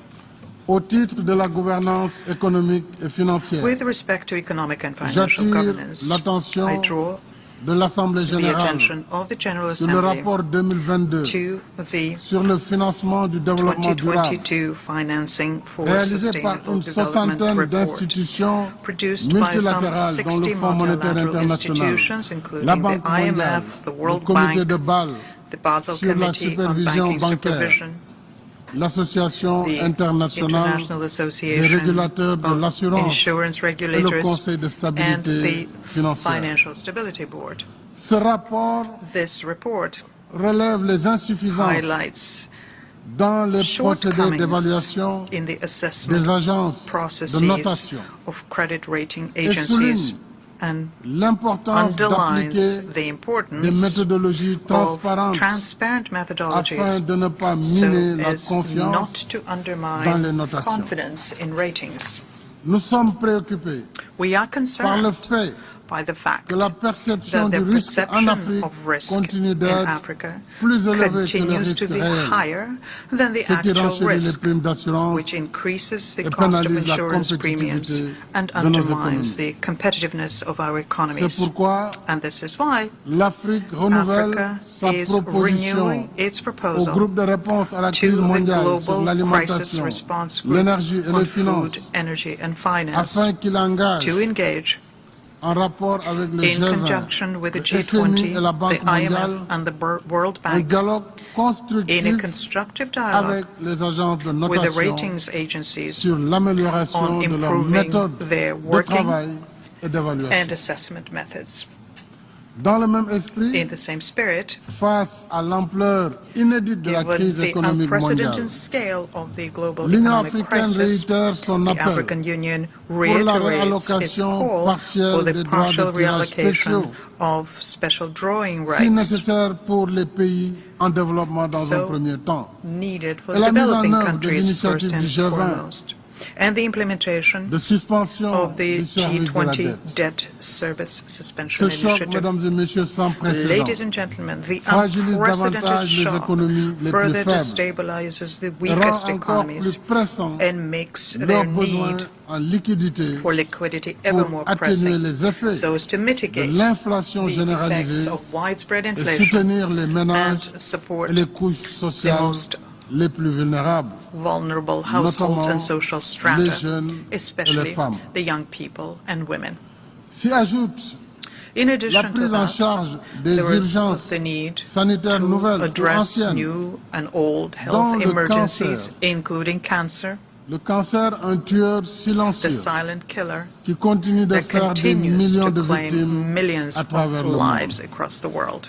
Au titre de la gouvernance économique et financière, With respect to economic and financial j'attire governance, I l'attention draw de l'Assemblée the générale attention of the General sur le Assembly rapport 2022 to the sur le financement du développement durable 2022 Financing for réalisé par Sustainable une Development soixantaine report, productions produced by some multilatérales dont 60 le Fonds monétaire multilateral international, institutions, la including the Banque mondiale, IMF, the le World Comité Bank, de Bâle, the Basel sur la Committee on supervision Banking bancaire, Supervision, l'Association the internationale International des Association régulateurs de of l'assurance Insurance et le Regulators, Conseil de and stabilité the financière. Financial Stability Board. Ce rapport This report relève les insuffisances highlights dans les procédés shortcomings d'évaluation in the des assessment agences de processes notation of credit rating et agencies souligne and l'importance underlines d'appliquer the des importance méthodologies of transparentes transparent afin methodologies de ne pas so miner la as not confiance to dans les undermine notations. confidence in ratings. Nous sommes préoccupés We are par le concerned fait by the fact que la perception that du the risque en perception Afrique of risk continue in d'être Africa plus élevée que le continues to risque be réel, higher than the ce qui actual renchérit les risk, primes d'assurance which increases the et cost of pénalise la insurance premiums compétitivité and de nos undermines économies. the competitiveness of our C'est economies. pourquoi And this is why l'Afrique renouvelle Africa sa is proposition renewing its au proposal groupe de réponse à la crise to the mondiale sur Global Crisis l'alimentation, Response Group l'énergie et on les Food, finances Energy and Finance afin qu'il engage to engage en rapport avec le in G20, conjunction with the le FMI et la G20, Banque the mondiale, IMF and the World un Bank dialogue in a constructif constructive dialogue avec les agences de with the notation ratings agencies sur l'amélioration on de leurs improving méthodes their de working travail et and d'évaluation. assessment methods. Dans le même esprit, In the same spirit, face à l'ampleur inédite de la given crise the économique mondiale, unprecedented scale of the global l'Union economic africaine crisis, réitère son the appel African Union la reiterates its réallocation call partielle for the des droits de partial tirage reallocation spéciaux, of special drawing si rights nécessaire pour les pays en développement dans So un premier temps, needed for et la mise en developing œuvre de countries first l'initiative and du G20 foremost, and the implementation de suspension of the du service de la G20 dette. Debt Service Suspension Ce choc, Initiative. mesdames et messieurs, sans précédent, Ladies and gentlemen, the fragilise unprecedented davantage les shock économies les plus further faibles destabilizes the et weakest rend encore plus economies pressant and makes their leurs besoins need en liquidité for liquidity ever pour more atténuer pressing, les effets so as to de mitigate l'inflation the effects généralisée of widespread et inflation soutenir les ménages and support et les couches sociales most les plus vulnérables, vulnerable households and social les strata, jeunes et les especially femmes. the young people and women. S'y ajoute In la addition to prise en that, charge des there is urgences the need sanitaires nouvelles to ou address anciennes, new and old dont health le emergencies, cancer, including cancer, Le cancer, un tueur the silencieux silent killer qui continue de that faire des continues millions to de claim victimes millions à travers of le lives monde. across the world.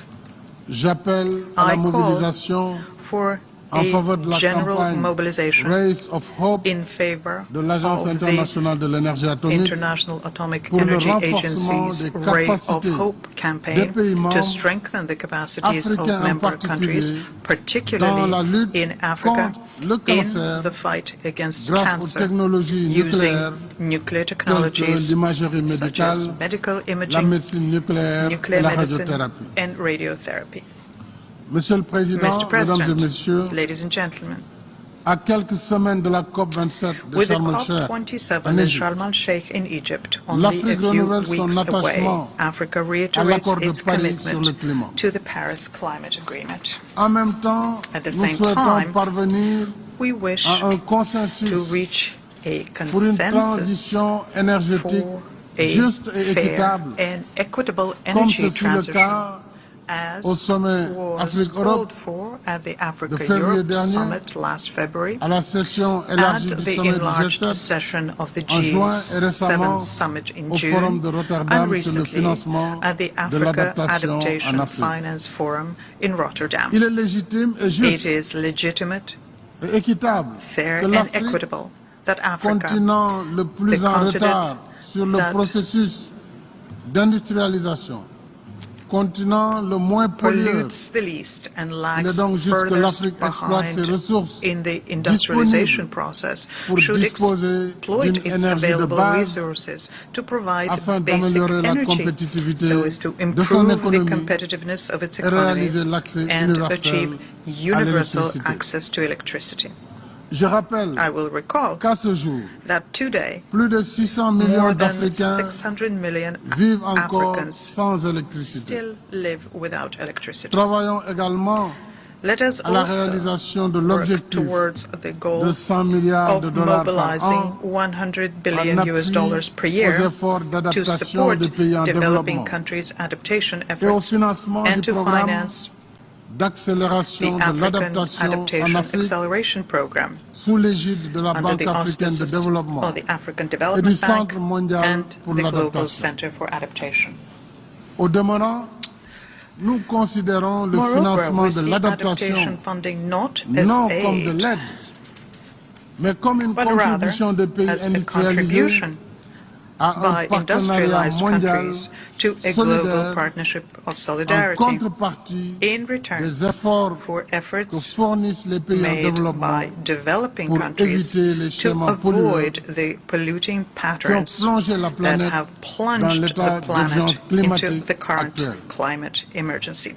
J'appelle à la I call mobilisation for en a faveur de la general campagne mobilization Race of Hope in favor de l'Agence of the internationale de l'énergie atomique International Atomic pour le Energy renforcement Agency's des Ray of capacités Hope des campaign pays to membres strengthen the capacities of africains en member countries, particulier dans la particularly lutte in Africa, contre le cancer in the fight against grâce aux cancer, technologies nucléaires using nuclear telles que technologies l'imagerie such as médicale, medical la imaging, médecine nucléaire et nuclear la medicine, radiothérapie. and radiotherapy. Monsieur le Président, Mr. Mesdames et President, Messieurs, ladies and gentlemen, à quelques semaines de la COP27 de with the Sharm el-Sheikh COP27 en in Égypte, Sharm el-Sheikh in Egypt, only l'Afrique a few renouvelle son weeks away, attachement Africa à reiterates l'accord de its Paris sur le commitment climat. to the Paris Climate Agreement. En même temps, At the nous same souhaitons time, parvenir we wish à un consensus to reach a pour une consensus transition énergétique for a juste et fair équitable, and equitable comme energy ce fut le transition, cas as au sommet was Afrique-Europe called for at the de février Africa-Europe dernier, Summit last February, à la session at élargie du the sommet du enlarged G7 session of the en juin et récemment G7 summit in au Forum June, de and Rotterdam sur le recently financement at the de Africa l'adaptation en Adaptation Afrique. Finance Forum in Rotterdam. Il est légitime et It juste is legitimate, et équitable fair, que and l'Afrique, equitable that Africa, continent le plus the en continent retard sur le that processus d'industrialisation, continent le moins pollueur, pollutes the least and il est lags donc juste que furthest l'Afrique exploite ses behind ressources in the industrialization disponibles process pour should disposer exploit d'une its énergie de available base resources to provide afin basic d'améliorer la energy compétitivité so as to de son improve the économie competitiveness of its et economy réaliser l'accès and universel achieve à universal l'électricité. access to electricity. Je rappelle I will recall qu'à ce jour, that today, plus de 600 millions more than d'Africains 600 million vivent encore Africans sans électricité. still live without electricity. Travaillons également Let us à la also réalisation de work l'objectif towards the de goal 100 milliards de of dollars par mobilizing an 100 en billion US appui dollars per aux year efforts to d'adaptation support des pays en developing développement countries' adaptation et au efforts financement and du to programme finance d'accélération the de African l'adaptation en Adaptation Afrique Acceleration Program sous l'égide de la under Banque the africaine de auspices développement of the African et du Development Bank Centre mondial and pour the Global l'adaptation. Center for Adaptation. Au demeurant, nous considérons le Moreover, financement we de see adaptation l'adaptation funding not as non comme de aid, l'aide, mais comme une but rather contribution des pays as a industrialisés contribution à un by partenariat industrialized mondial countries to a global solidaire partnership of en solidarity contrepartie in return des efforts for que efforts fournissent les pays en made développement by developing pour countries éviter les to schémas pollueurs avoid the polluting qui ont patterns plongé la that planète have dans plunged l'état the planet d'urgence into climatique the current actuel. climate emergency.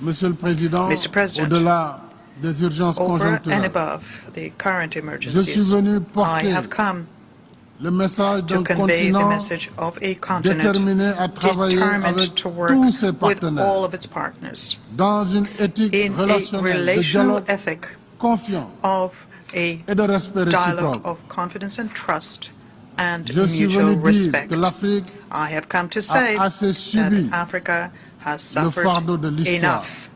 Monsieur le Président, Mr. President, au-delà des urgences Over and conjoncturelles, above the current je suis emergencies, venu I porter have come le message to d'un convey the continent message of a continent déterminé à travailler determined avec to work tous ses with partenaires all of its partners dans une éthique in a relationnelle de relational dialogue ethic confiant of a et de respect dialogue réciproque. of confidence and trust and Je suis mutual venu dire respect. que l'Afrique I have come to say assez subi that Africa has le suffered fardeau de l'histoire, enough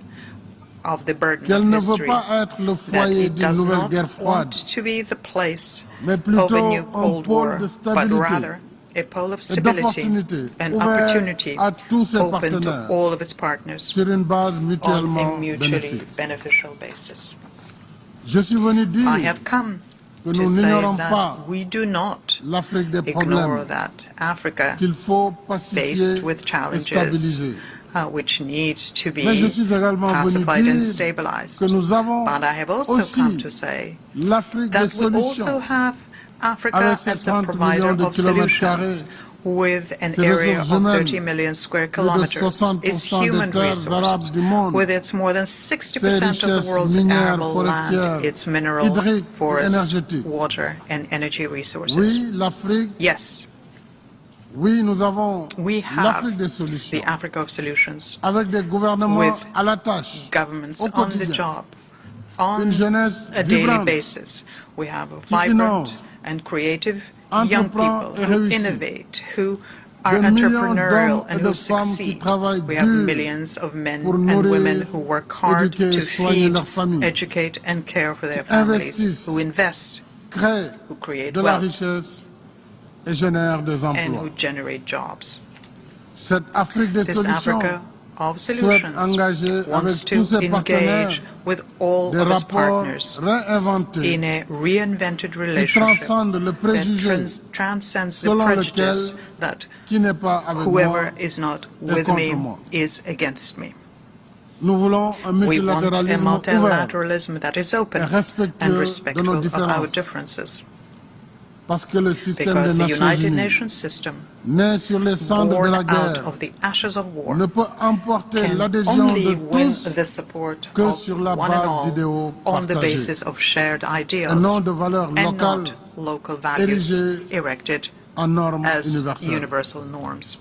of the burden qu'elle of ne veut history, pas être le that foyer it d'une does nouvelle not guerre froide, want to be the place mais of plutôt a new un Cold pôle War, de but stabilité rather a pole of et stability d'opportunité and ouvert opportunity à tous ses open to partenaires all of its partners sur une base on a mutuellement mutually bénéfique. beneficial basis. Je suis venu I dire have come que to nous say n'ignorons that pas we do not l'Afrique des ignore problèmes that Africa, qu'il faut pacifier faced with et challenges stabiliser. which need to Mais je be suis également venu pacified and dire stabilized. que nous avons But I have also come aussi to say l'Afrique des that we also solutions have Africa avec ses as a 30 provider millions de of kilomètres carrés, solutions with an ses area ressources of humaines, 30 million square plus de kilometers, 60% its des human terres arables resources, du monde, with its more than 60% ses of the richesses world's minières, arable land, forestières, its mineral, hydriques et forest, énergétiques. water, and energy resources. Oui, l'Afrique, Yes, oui, nous avons we have l'Afrique des solutions, the Africa of solutions, avec des gouvernements with à la tâche, governments au on the quotidien, job, on une jeunesse a daily vibrante, basis. We have a innove, vibrant and creative young entreprend people et who réussit. innovate, who are Des millions entrepreneurial d'hommes and et who de femmes qui succeed. travaillent We have dur millions of men pour and nourrir, women who work hard éduquer et to soigner feed, leurs familles, educate, and care for their qui families, investissent who invest créent who create de la wealth richesse et génèrent des and emplois. who generate jobs. Cette Afrique des This solutions Africa of souhaite solutions engager wants avec tous to ses partenaires engage with all des of its rapports partners réinventés in a reinvented qui relationship transcendent le that préjugé transcends the selon prejudice lequel that qui n'est pas avec moi whoever is not est with contre me moi. is against me. Nous voulons un We want a multilatéralisme ouvert multilateralism that is open et respectueux and de nos respectful of our différences. differences, Parce que le système because des the Nations United Unies, Nations system, né sur les cendres de born la out guerre, of the ashes of war, ne peut emporter can l'adhésion only de win tous the support que of sur la one and base all d'idéaux on the partagés basis of shared et ideals non de valeurs and locales not local values érigées erected en normes as universelles. universal norms.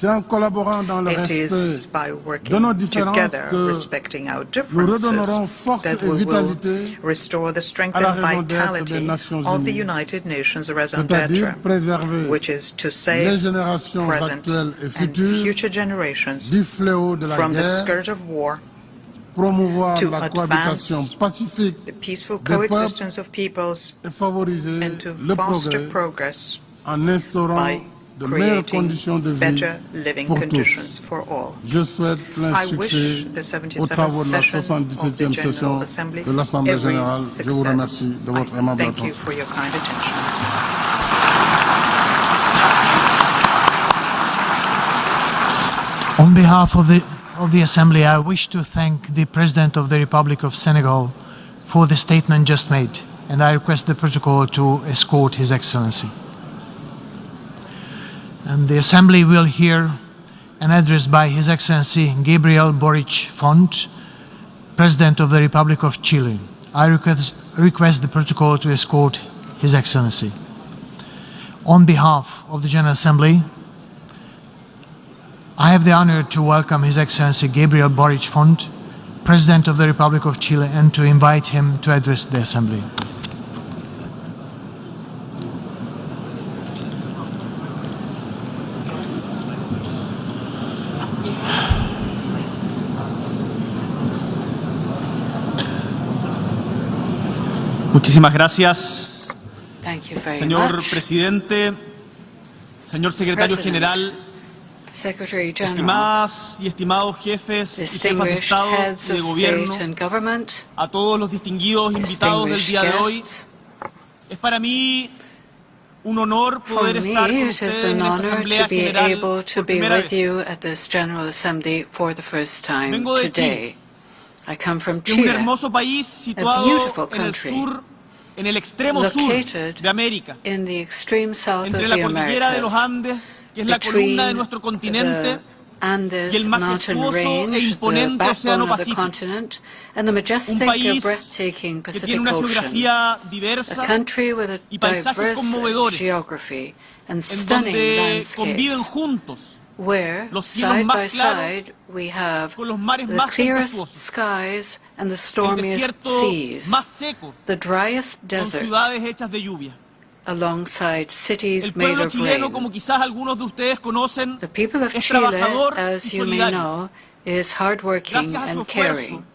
C'est en collaborant dans le It is respect by de nos working différences together, que respecting our nous differences, redonnerons force that et we will vitalité restore the strength à la and raison d'être des vitality Nations of the Unies, United Nations raison c'est-à-dire d'être, préserver which is to les save générations present actuelles et and futures future generations du fléau de la from the guerre, scourge of war, promouvoir to la advance cohabitation pacifique the peaceful des peuples coexistence of peoples, et favoriser and to le foster progrès progress en instaurant by de meilleures creating conditions de vie better living pour conditions tous. for all. Je souhaite plein I wish succès the aux 77th travaux de la session of the 77e session General Assembly de l'Assemblée every générale. Je vous success. remercie de votre I aimable thank you attention. for your kind attention. On behalf of the Assembly, I wish to thank the President of the Republic of Senegal for the statement just made, and I request the protocol to escort His Excellency. And the Assembly will hear an address by His Excellency Gabriel Boric Font, President of the Republic of Chile. I request the protocol to escort His Excellency. On behalf of the General Assembly, I have the honor to welcome His Excellency Gabriel Boric Font, President of the Republic of Chile, and to invite him to address the Assembly. Muchísimas gracias, Thank you very señor much. presidente, señor secretario President, general, Secretary General, estimadas y estimados jefes y jefas de distinguished Estado heads y de of gobierno, state and government, a todos los distinguidos invitados del distinguished día de hoy. guests. Es para mí un honor For poder me, estar con it ustedes is en an esta honor Asamblea to be General able to por be primera with vez. you at this General Assembly for the first time Vengo de today. I come from Que es un Chile, hermoso país situado beautiful en el country, sur, en el extremo sur located de América, in the extreme south entre of la the cordillera de los Americas, Andes, que es la columna de nuestro continente, the Andes y el mountain majestuoso e range, the imponente Océano backbone of the Pacífico. continent, and the Un majestic, país breathtaking que Pacific tiene una Ocean. geografía A diversa, country with a y paisajes diverse conmovedores, geography and en stunning donde conviven landscapes, juntos where, los cielos side más by claros side, we have con los mares the más clearest tempestuosos, skies and the el stormiest desierto seas, más seco, the driest con desert, ciudades hechas de lluvia. alongside El cities made pueblo of chileno, rain. como quizás algunos de ustedes conocen, The people of es Chile, trabajador y as you may solidario. know, is hardworking Gracias a su and esfuerzo, caring.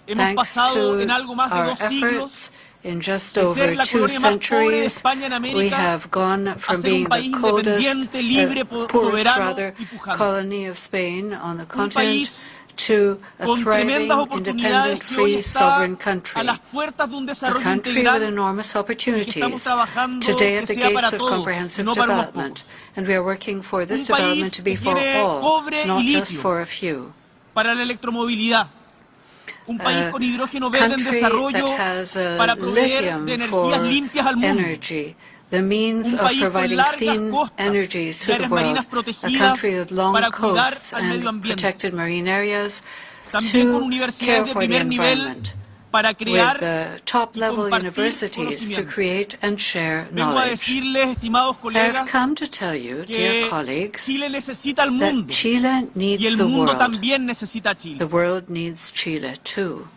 hemos Thanks pasado en to algo más de our 2 siglos efforts, in just de ser over la 2 colonia más pobre de centuries, España en we América have gone a from ser un being país the coldest, independiente, libre, poorest soberano rather, y pujante. colony of Spain on the Un continent país to a con thriving, tremendas oportunidades independent, que hoy free, está sovereign a country. las puertas de un A desarrollo country with integral enormous que estamos opportunities, trabajando today at que the sea para gates of todos y comprehensive no para unos development, pocos. and we are working for this Un development país to be que for tiene all, cobre y not just litio for a few. para la electromovilidad. Un país con hidrógeno verde en Country desarrollo that has para proveer lithium de energías for limpias al mundo. energy, the means Un of país con providing largas clean costas energies y to the áreas world, marinas a protegidas country with long para cuidar coasts al medio and ambiente. protected marine areas También con to universidades care de for the primer nivel environment, para with crear the y top-level compartir universities to conocimiento. create and share Vengo a knowledge. decirles, estimados I have colegas, come to tell you, dear que colleagues, Chile necesita al that mundo Chile y needs el the mundo world. también necesita a Chile. The world needs Chile too.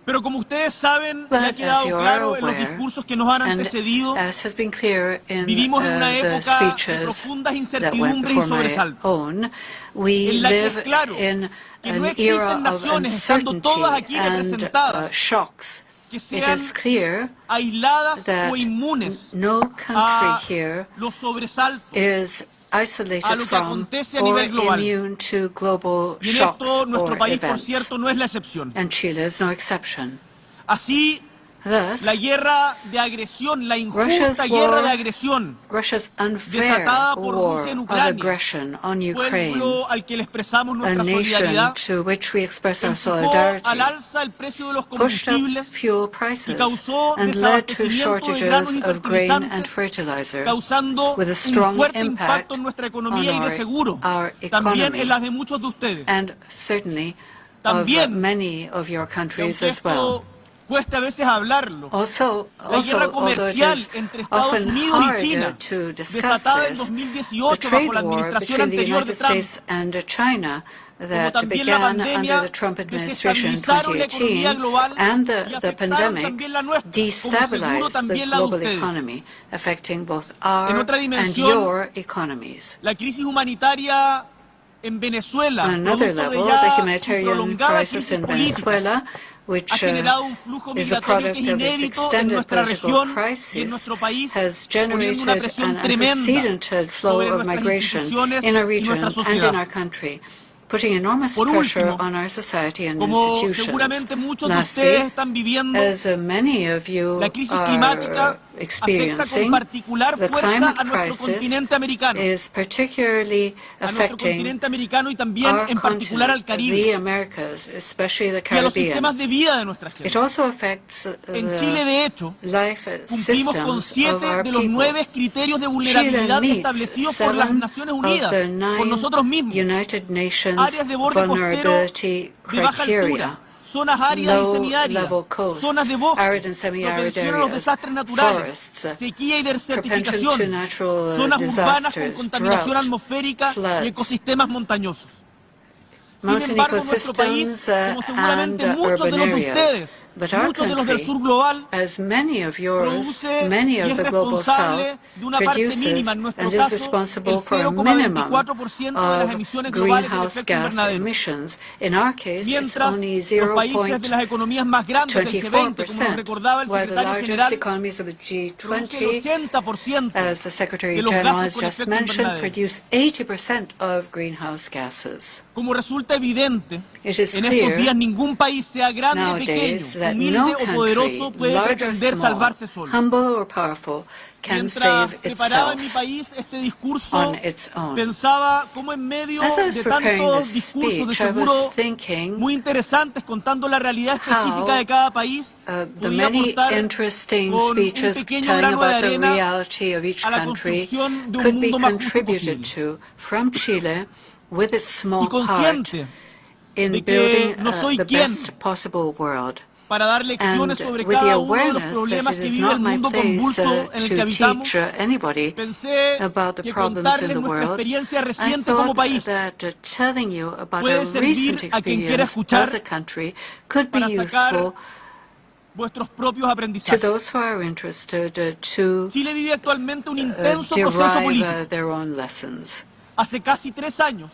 Pero como ustedes saben, y But ha as quedado you are claro en los aware, discursos que nos han and antecedido, as has been clear in vivimos en una the época de speeches profundas that went incertidumbres y before my sobresaltos, own, we en la que es live claro in que no an existen era of naciones, estando uncertainty todas aquí and representadas, shocks, que It sean is clear aisladas that o inmunes no country a here los sobresaltos, is a isolated lo que from acontece a or nivel global. immune to global Y en shocks esto nuestro or país, por events. cierto, no es la excepción. And Chile is no exception. Así, Thus, la guerra de agresión, la Russia's injusta guerra de war, agresión Russia's unfair desatada por war Rusia en of Ucrania, aggression on Ukraine, pueblo al que le expresamos a nuestra nation solidaridad, to which we express our empujó solidarity, al alza el precio de los pushed up combustibles fuel y prices causó and led to desabastecimiento de granos shortages y of grain and fertilizantes, fertilizer, causando with a un strong fuerte impact impacto en nuestra economía y de seguro, our también economy, en las de muchos de ustedes. and certainly También, of many of your Y countries aunque as well. esto cuesta a veces hablarlo, Also, la guerra although it comercial is entre Estados often Unidos y hard China, to discuss desatada en this, 2018 the trade bajo la war administración between the anterior de United Trump, States and China como that también la began pandemia, under the Trump administration in desestabilizaron la economía 2018 global and y the afectaron pandemic también la nuestra, como seguro destabilized the también la de global ustedes. economy, affecting both En our otra and dimensión, your economies. La crisis humanitaria en Venezuela, On another producto de level, the ya su humanitarian prolongada crisis crisis in política, Venezuela, which ha generado un flujo is a migratorio que product es of its inédito en extended nuestra political región y en crisis, nuestro país, has poniendo una generated presión an tremenda unprecedented flow sobre of nuestras migration instituciones in our y region nuestra and in sociedad. our country, putting enormous Por pressure último, on our society and como institutions. seguramente muchos de Lastly, ustedes están viviendo, as many of you la crisis climática are afecta con experiencing, particular the fuerza climate a nuestro crisis continente americano, is particularly a nuestro affecting continente americano y también our en particular al continent, the Caribe Americas, especially the y a los Caribbean. sistemas de vida de nuestra It gente. also affects En Chile, the de hecho, life cumplimos con systems of 7 our de los people. 9 criterios de Chile vulnerabilidad meets establecidos por las 7 Naciones of Unidas, the por 9 nosotros mismos. United Nations Áreas de borde costero vulnerability de baja altura, criteria. zonas áridas y Low semiáridas, level coasts, zonas de bosque, arid and semi-arid propensión a los areas, desastres naturales, forests, sequía y propension to desertificación, natural zonas urbanas con disasters, contaminación drought, atmosférica y floods, ecosistemas montañosos. Sin mountain embargo, nuestro país, ecosystems como seguramente and muchos de urban los de areas. ustedes, But our muchos de los del country, sur global, as many of yours, produce many y of es the global south, responsable de una parte produces mínima, en nuestro and is caso, el responsible for a minimum 0,24% de las of emisiones globales del greenhouse efecto gas invernadero. emissions. In our case, it's Mientras only los países de las economías más grandes del G20, como nos 24%, recordaba el while the secretario largest general, economies of the produce el G20, 80% as the Secretary de los General gases has con just efecto mentioned, invernadero. produce 80% of greenhouse gases. Como resulta evidente, It is en estos clear días ningún país, sea grande, nowadays pequeño, that humilde no o country, poderoso, puede large or pretender small, salvarse solo. humble or powerful, can Mientras save preparaba en mi itself país este discurso, on its own. pensaba cómo en medio As I was de preparing tantos this discursos de speech, I seguro was thinking muy interesantes contando la realidad específica how de cada país, the podía many aportar interesting con un speeches pequeño telling grano de about the arena reality of each a la country construcción de un could be mundo más justo contributed posible. to from Chile with its Y small part consciente in de que building no soy the quien best possible world. para dar And lecciones sobre with the cada uno de los awareness problemas that que it is vive el not my mundo place convulso en el que to habitamos, teach anybody pensé about the que problems in contarles the nuestra world, experiencia I reciente como thought país that telling you about puede a servir recent a quien quiera experience escuchar as a country could be para sacar useful vuestros propios to aprendizajes. those who are interested to Chile vive actualmente un intenso proceso derive político. their own lessons. Hace casi 3 años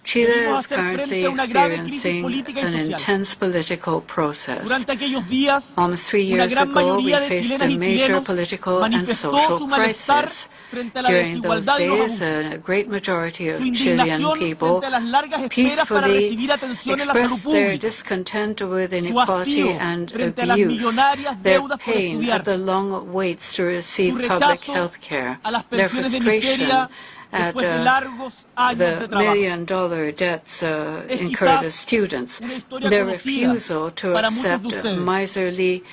Chile debimos is hacer frente currently a una grave crisis experiencing política y an social. intense political process. Durante aquellos días, Almost 3 una years gran ago, we mayoría de faced chilenas a y major chilenos political and manifestó social su malestar crisis. frente a la During those desigualdad y los days, abusos, a great majority of su Chilean indignación people frente a las largas esperas para peacefully recibir atención en la salud expressed their pública, discontent with su inequality hastío and frente a las abuse, millonarias their deudas por pain estudiar, at the long waits to su receive public rechazo health care, a las their pensiones de frustration miseria at después de largos años de the trabajo. million-dollar dets Es incurred quizás as students, una historia their conocida refusal to para muchos de accept ustedes. miserly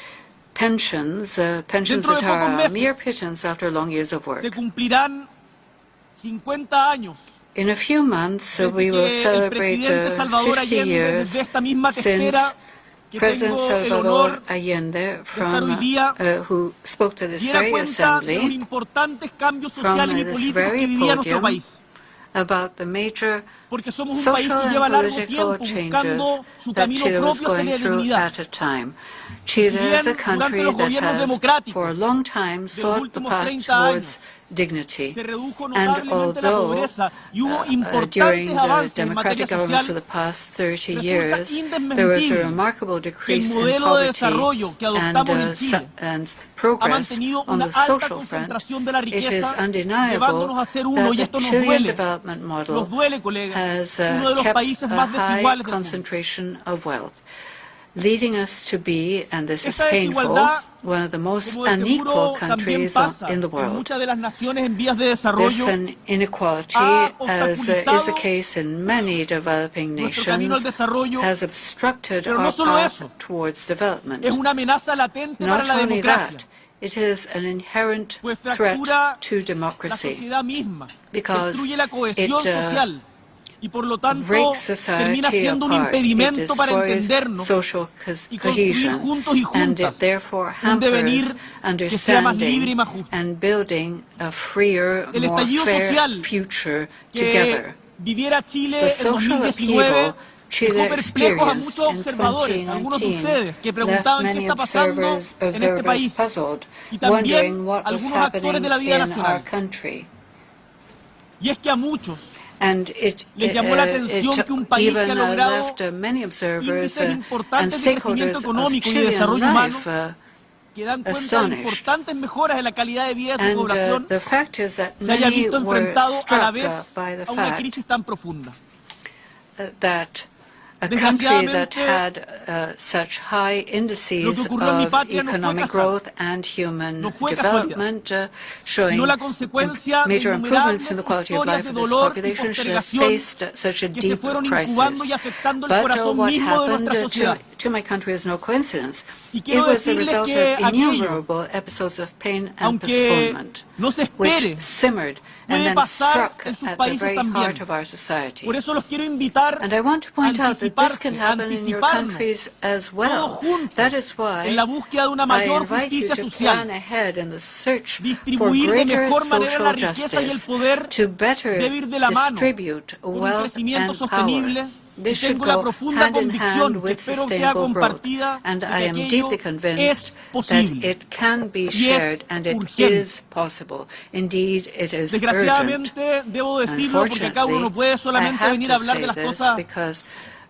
pensions, pensions Dentro de that are pocos a mere meses pittance after long years of work. se cumplirán 50 años In a few months, desde we will que el celebrate presidente the Salvador 50 Allende, years desde esta misma since testera que President tengo el Salvador honor Allende, estar from, hoy día, who spoke to this diera very cuenta de los assembly, importantes cambios from sociales y this políticos very que vivía nuestro podium, país. about the major Porque somos un país social que and lleva largo political tiempo changes buscando su that camino Chile was propio hacia going la through dignidad. at a time. Chile Si bien is a durante country los that gobiernos has democráticos for a long time de los sought the últimos path 30 towards años dignity. Se redujo And notablemente la although pobreza y hubo during importantes the avances en materia democratic governments of social, the past 30 resulta years, there was a indesmentible remarkable que el decrease in modelo de poverty desarrollo que adoptamos en Chile and ha progress mantenido on una the alta social front. concentración de la It is riqueza, undeniable llevándonos a ser uno, that y the esto nos Chilean duele, development model nos duele, colegas, has uno de los kept países a más high desiguales del mundo. concentration of wealth, leading us to be, and this is Esta painful, desigualdad, one of the most como de unequal seguro también countries pasa in the en world. muchas de las naciones en vías de This desarrollo, inequality, ha as is obstaculizado the case in many developing nuestro camino al nations, desarrollo, has obstructed pero no our solo path eso, towards development. es una amenaza latente para Not la only democracia, that, it is an inherent pues threat fractura to la democracy sociedad misma, because destruye la cohesión it social y por lo tanto breaks termina society siendo un apart. It impedimento para destroys entendernos social y construir cohesion, juntos y and juntas it therefore un devenir hampers que sea más libre y understanding más justo. and building a freer, El more estallido fair social future que together. viviera Chile The en social 2019 upheaval Chile dejó perplejos a experienced muchos in observadores, algunos de 2019 ustedes, que left preguntaban qué many está pasando en este país, puzzled, y wondering también what was algunos actores de happening la vida in our nacional. country. Y es que a muchos And it les llamó la atención que un país que ha even logrado left many observers índices and importantes de crecimiento stakeholders of económico y de Chilean desarrollo humano life que dan cuenta de astonished. importantes mejoras en la calidad de vida de su And población, the fact is that se haya many visto were enfrentado a la struck vez by the a una fact crisis tan profunda. that a country that Desgraciadamente, had such high lo que indices ocurrió en mi of patria no fue economic casual, growth and human no fue casualidad, development, showing sino la consecuencia de major improvements innumerables in the quality of historias life de of this dolor y population, should have postergación faced such a que se deep fueron incubando crisis. y afectando el But corazón what mismo de happened nuestra sociedad. to my country is no coincidence. Y It quiero was the decirles result que of aquello, innumerable episodes of pain and aunque postponement, no se which espere, simmered and puede then pasar struck en sus at the países very también. heart of our society. Por eso los quiero invitar And I want to point out that this can happen in your anticiparnos, countries as todos well. juntos, That is why en la búsqueda de una I mayor invite you justicia to social, plan ahead in the search for distribuir de greater mejor manera la social riqueza y el justice, poder to better debe ir de la mano distribute con un wealth crecimiento and sostenible. power. Y This should tengo la go profunda hand in hand convicción que with espero que sea sustainable growth. compartida And de I que am aquello deeply es convinced that posible. it can be Y es shared and it urgente. is possible. Indeed, it is urgent. Desgraciadamente, debo decirlo porque acá uno no puede I solamente have venir a to hablar say de las this cosas because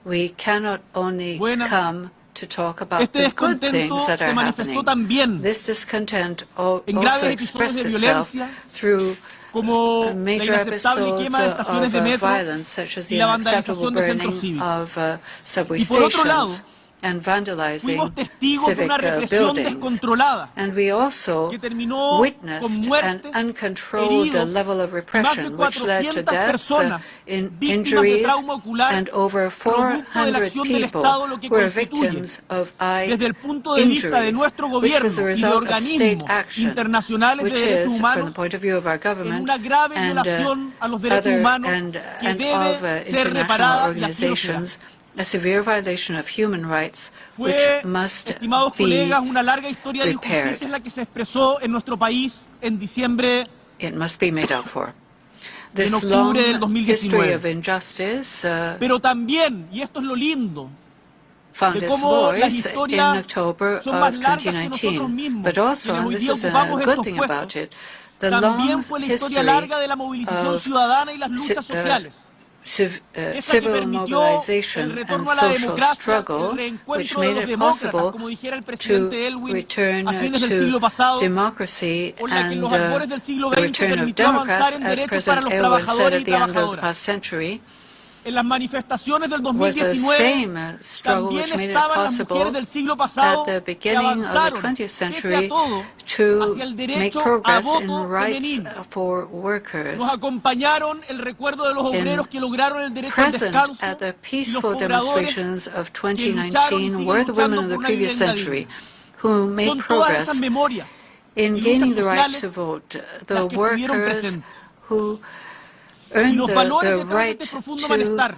we cannot only buenas. come to talk about Este the good descontento things that se are manifestó happening. también This discontent en also graves episodios expresses de itself violencia, through como la major inaceptable episodes quema de estaciones de metro violence, such as y the la unacceptable vandalización de burning centros cívicos. of subway Y por otro lado, stations and vandalizing fuimos testigos de civic una represión buildings. descontrolada And we also que terminó witnessed con an muertes, uncontrolled heridos, level of y más de repression, which led to 400 deaths, personas in víctimas de injuries, trauma ocular, and over producto de la 400 acción del people Estado, lo que were constituye, victims of eye desde el punto de vista de injuries, nuestro which gobierno was a y de result of state organismos action, internacionales de which derechos is, from humanos, the point of view of our en government, una grave and violación a los derechos other humanos and que of debe ser international reparada, y así lo será. organizations, a severe violation of human rights, which Fue, must estimados be colegas, una larga historia de repaired. injusticia la que se expresó en nuestro país en diciembre, It must be made up for. This octubre del long 2019. history of injustice pero también, y esto es lo lindo, found de its cómo las voice in historias October son más of largas que nosotros 2019. mismos, But also, quienes and hoy this día is a ocupamos good estos thing puestos, about it, the también long fue la historia history larga de la movilización of ciudadana y las luchas sociales. Civil Esa que permitió el mobilization and retorno a la social democracia, el struggle, which reencuentro de made los it demócratas, possible como dijera el to presidente Elwin return a fines del to siglo pasado, democracy o la que en and los albores del siglo the XX return of permitió avanzar Democrats, en as derechos para President los Elwin said trabajadores at y the end of the trabajadoras. past century, En las manifestaciones del was the 2019 same struggle también which made it estaban las possible mujeres del siglo pasado at the que beginning of the avanzaron, 20th pese a century, todo, to hacia el make derecho a progress in voto rights femenino. for workers. Nos acompañaron el recuerdo de los obreros que lograron el derecho al Present descanso at the y los peaceful pobladores demonstrations of que lucharon y 2019 siguen were the luchando women of the por una previous vivienda century digna. who made Son todas esas progress memorias in y gaining luchas the right sociales to vote, the las que estuvieron workers presentes. who Y earned los valores the detrás de right este profundo to malestar,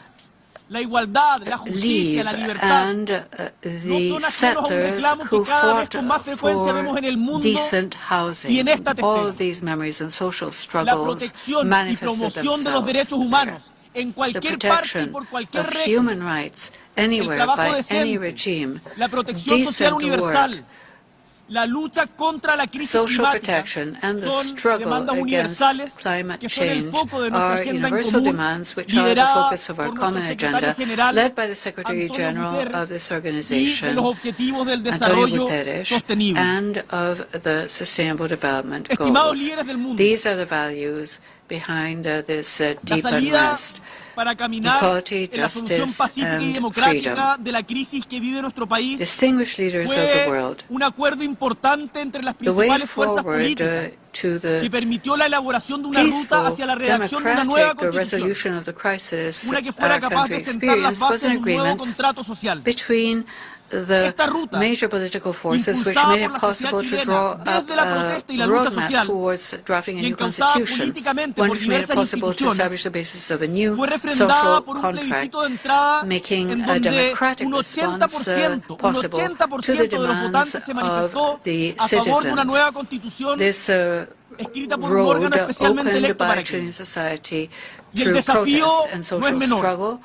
la igualdad, la justicia, leave, la libertad, and no the son ajenos a un settlers reclamo who que cada vez fought con más frecuencia vemos for en el mundo decent y housing. en esta All testera. of these memories and social La struggles protección y manifested promoción de los themselves derechos there. humanos en The cualquier parte y protection por cualquier of régimen, human rights anywhere trabajo by any decente, regime, la protección social decent universal, work, la lucha contra la crisis Social climática protection and the son struggle demandas against universales climate que son el change foco de nuestra are agenda en universal común, demands which are the liderada focus of our por common nuestro secretario agenda, general, led by the Secretary Antonio General of Guterres, this y de organization, los objetivos del Antonio desarrollo Guterres, sostenible. and of the Sustainable Development Estimados Goals. líderes del mundo, These are the values behind this la deep salida unrest. para caminar Equality, en la solución justice, pacífica y and democrática freedom. de la crisis que vive nuestro país Distinguished leaders of the fue world, un acuerdo importante entre las the way principales fuerzas forward políticas to que the permitió la elaboración de una ruta peaceful, hacia la redacción de una nueva democratic constitución, resolution of the crisis una que fuera our capaz country de sentar las experienced was bases an de un nuevo agreement contrato social. between the Esta ruta, major political forces which impulsada made por it la sociedad possible to chilena draw up desde la a protesta y la lucha roadmap social towards drafting a y new encauzada constitution, políticamente one por which made it diversas possible to instituciones, establish the basis of a new fue refrendada social por un contract, plebiscito de entrada making en a donde democratic un response 80% possible to the de los demands votantes se manifestó of the a favor de una citizens. nueva constitución This escrita por un órgano road especialmente opened electo by para Chilean aquello. society Y el through desafío protest and no es social menor. struggle,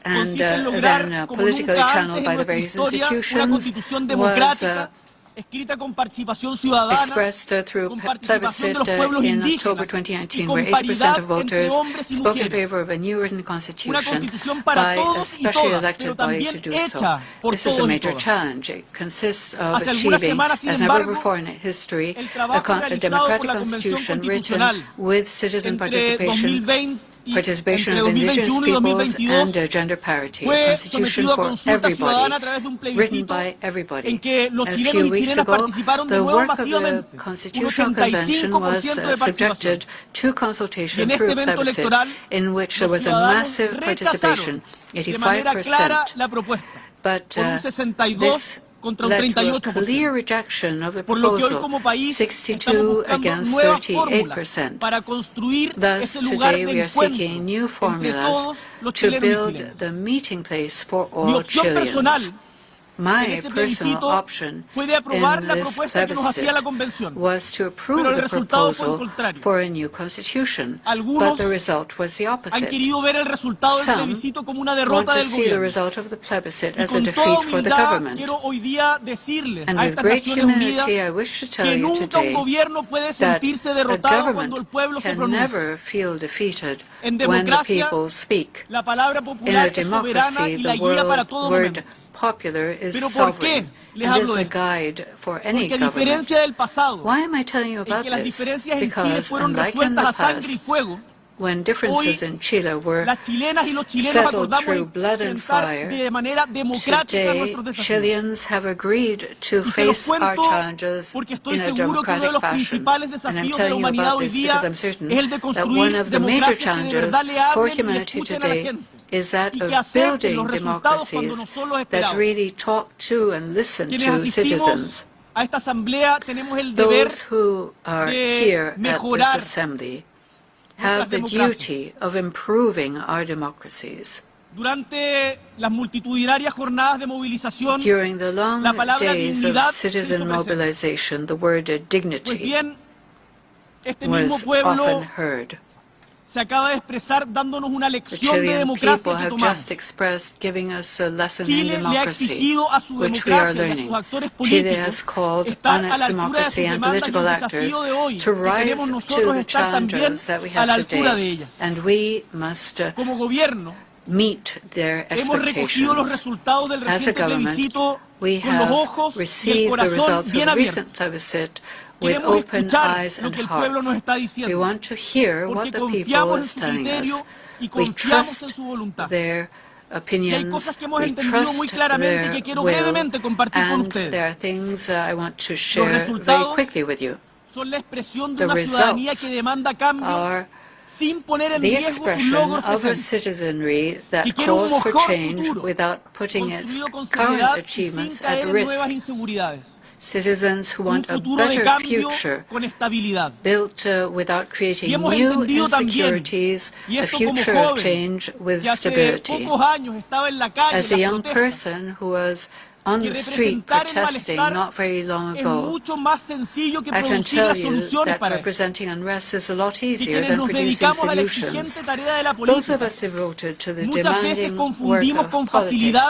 and Consiste en lograr, then como politically nunca channeled antes by en the nuestra various historia, una institutions, constitución was democrática, escrita con participación ciudadana, expressed through con participación de los plebiscite pueblos in indígenas October y 2019, con where 80% paridad of entre voters hombres y spoke in mujeres. favor of a new written Una constitution constitución para by a todos y specially todas, elected pero body también to do so. hecha por This is a todos y major todas. challenge. It consists of Hace algunas achieving, semanas, sin as never embargo, before in history, el a trabajo realizado por democratic la Convención constitution Constitucional written with citizen entre participation, 2020 of indigenous 2021 y peoples 2022 and gender parity, a fue constitution sometido a for consulta ciudadana a everybody, través de un written plebiscito by everybody. en que los A chilenos few y weeks chilenas ago, participaron de the nuevo work of the masivamente, un Constitutional Convention was 85% de participación. subjected to Y consultation en este through evento plebiscite, electoral, in which there los was a ciudadanos massive participation, rechazaron de manera clara 85%. la propuesta, But por un 62 this contra un led to a 38%. clear rejection of the Por lo que hoy proposal, como país estamos 62 buscando against nuevas fórmulas 38%. para construir Thus, ese lugar today de we are encuentro seeking new entre formulas todos los to chilenos y build chilenas. the meeting place for Mi all opción personal Chileans. en My ese personal plebiscito option fue de aprobar in la this propuesta que nos hacía la convención. was to approve Pero el the resultado fue el proposal contrario. for a new constitution, but Algunos the result was the Han opposite. querido ver el resultado del Some plebiscito como una Want derrota to del see the gobierno. result of the plebiscite Y as a con toda defeat for the humildad government. quiero hoy día decirles And a with estas great Naciones Unidas humility, I wish to tell que you nunca un today gobierno puede that sentirse a derrotado cuando el government pueblo se can pronuncia. never feel defeated En when the democracia, people speak. la palabra In popular a es soberana democracy, y la the guía para todo word momento. popular is Pero ¿por qué sovereign les and is hablo de a esto? guide for any Porque a government. diferencia del pasado, Why am I telling you en about que las this? diferencias en Chile Because fueron unlike in resueltas the a sangre y past, fuego, when differences hoy in Chile were las chilenas y los chilenos settled acordamos through blood and enfrentar fire, de manera democrática today nuestros desafíos. Chileans have agreed to Y se los face our cuento challenges porque estoy in a seguro que uno de democratic los fashion. principales And I'm desafíos de la telling you humanidad about hoy this día because I'm certain es el de that one construir of the major democracias que de challenges verdad le for hablen y le humanity escuchen a la today gente. is that Y que of acepten building los resultados cuando democracies no son los that esperados. really talk to and listen Quienes to asistimos citizens. a esta asamblea tenemos el deber Those who are de here at this mejorar assembly nuestras have the democracias. duty of improving our democracies. Durante las multitudinarias jornadas de movilización, During the long la palabra days of dignidad se citizen hizo presente. mobilization, the word Pues dignity bien, este mismo was pueblo often heard. se acaba de expresar dándonos una The lección de Chilean democracia people que have tomamos. just expressed, giving us a lesson in Chile le ha democracy, exigido a su which we are democracia y a learning. sus actores Chile has políticos called estar on a its la altura de sus democracy and demandas y el political actors desafío de hoy, to que rise queremos to nosotros the estar también challenges that we a la have altura de today. ellas. And we must Como gobierno, meet their hemos recogido los expectations. resultados del As a reciente government, plebiscito we con los have ojos y el received the corazón results of bien the abiertos. recent plebiscite with Queremos open escuchar eyes lo and que el pueblo nos hearts. está We diciendo, want to hear what porque the people confiamos en is su telling criterio us. y We confiamos en trust su voluntad. their Y hay opinions, cosas que hemos we entendido muy trust claramente y their que quiero will, brevemente compartir con and there ustedes. are things I want to share very resultados quickly with you. Son la expresión de The una ciudadanía results que demanda cambios are sin poner en the riesgo sus expression logros of a presentes. citizenry that Que quiere un calls for mejor change futuro, without putting its construido con current seriedad y sin achievements at caer en nuevas risk. inseguridades. Citizens who Un want a futuro de better cambio future con estabilidad. built without creating Y hemos new entendido también, insecurities, y a esto como future of joven, change with que hace stability. pocos años estaba en la calle As a en las young protestas, person who was on que the street representar el protesting malestar not very long es ago, mucho más sencillo que I can producir tell las you soluciones that para esto. representing unrest is a lot Y easier quienes than nos producing dedicamos a la solutions. exigente tarea de la Those of política, us devoted to the muchas veces demanding work confundimos of con politics facilidad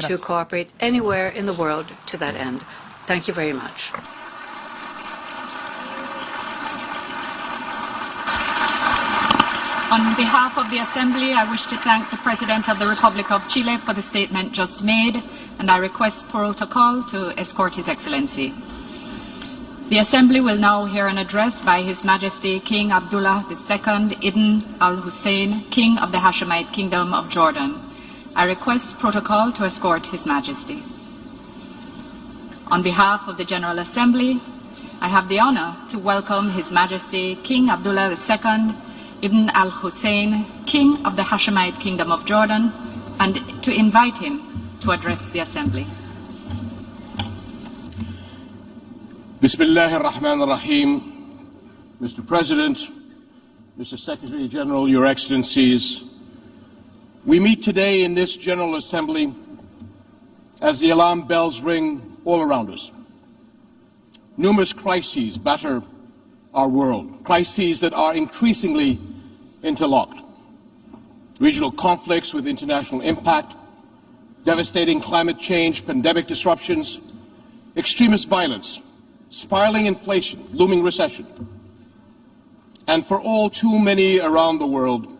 to gracias. cooperate anywhere in the world to that end. Thank you very much. On behalf of the Assembly, I wish to thank the President of the Republic of Chile for the statement just made, and I request protocol to escort His Excellency. The Assembly will now hear an address by His Majesty King Abdullah II Ibn al-Hussein, King of the Hashemite Kingdom of Jordan. I request protocol to escort His Majesty. On behalf of the General Assembly, I have the honor to welcome His Majesty King Abdullah II Ibn al-Hussein, King of the Hashemite Kingdom of Jordan, and to invite him to address the Assembly. Bismillah ar-Rahman ar-Rahim. Mr. President, Mr. Secretary General, Your Excellencies, we meet today in this General Assembly as the alarm bells ring all around us. Numerous crises batter our world, crises that are increasingly interlocked. Regional conflicts with international impact, devastating climate change, pandemic disruptions, extremist violence, spiraling inflation, looming recession, and for all too many around the world,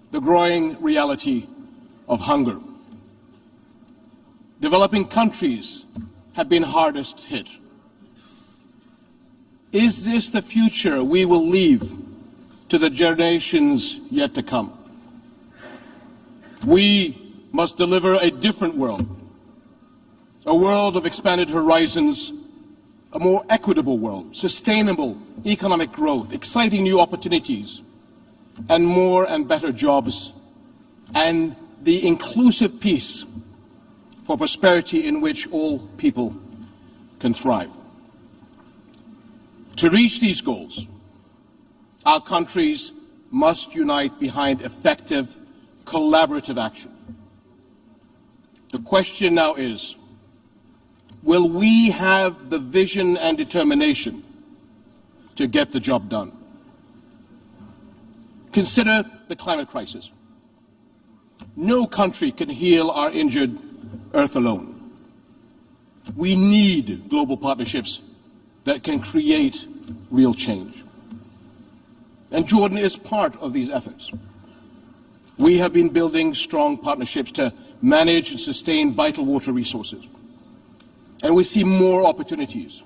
the growing reality of hunger. Developing countries have been hardest hit. Is this the future we will leave to the generations yet to come? We must deliver a different world, a world of expanded horizons, a more equitable world, sustainable economic growth, exciting new opportunities, and more and better jobs, and the inclusive peace for prosperity in which all people can thrive. To reach these goals, our countries must unite behind effective, collaborative action. The question now is, will we have the vision and determination to get the job done? Consider the climate crisis. No country can heal our injured Earth alone. We need global partnerships that can create real change. And Jordan is part of these efforts. We have been building strong partnerships to manage and sustain vital water resources. And we see more opportunities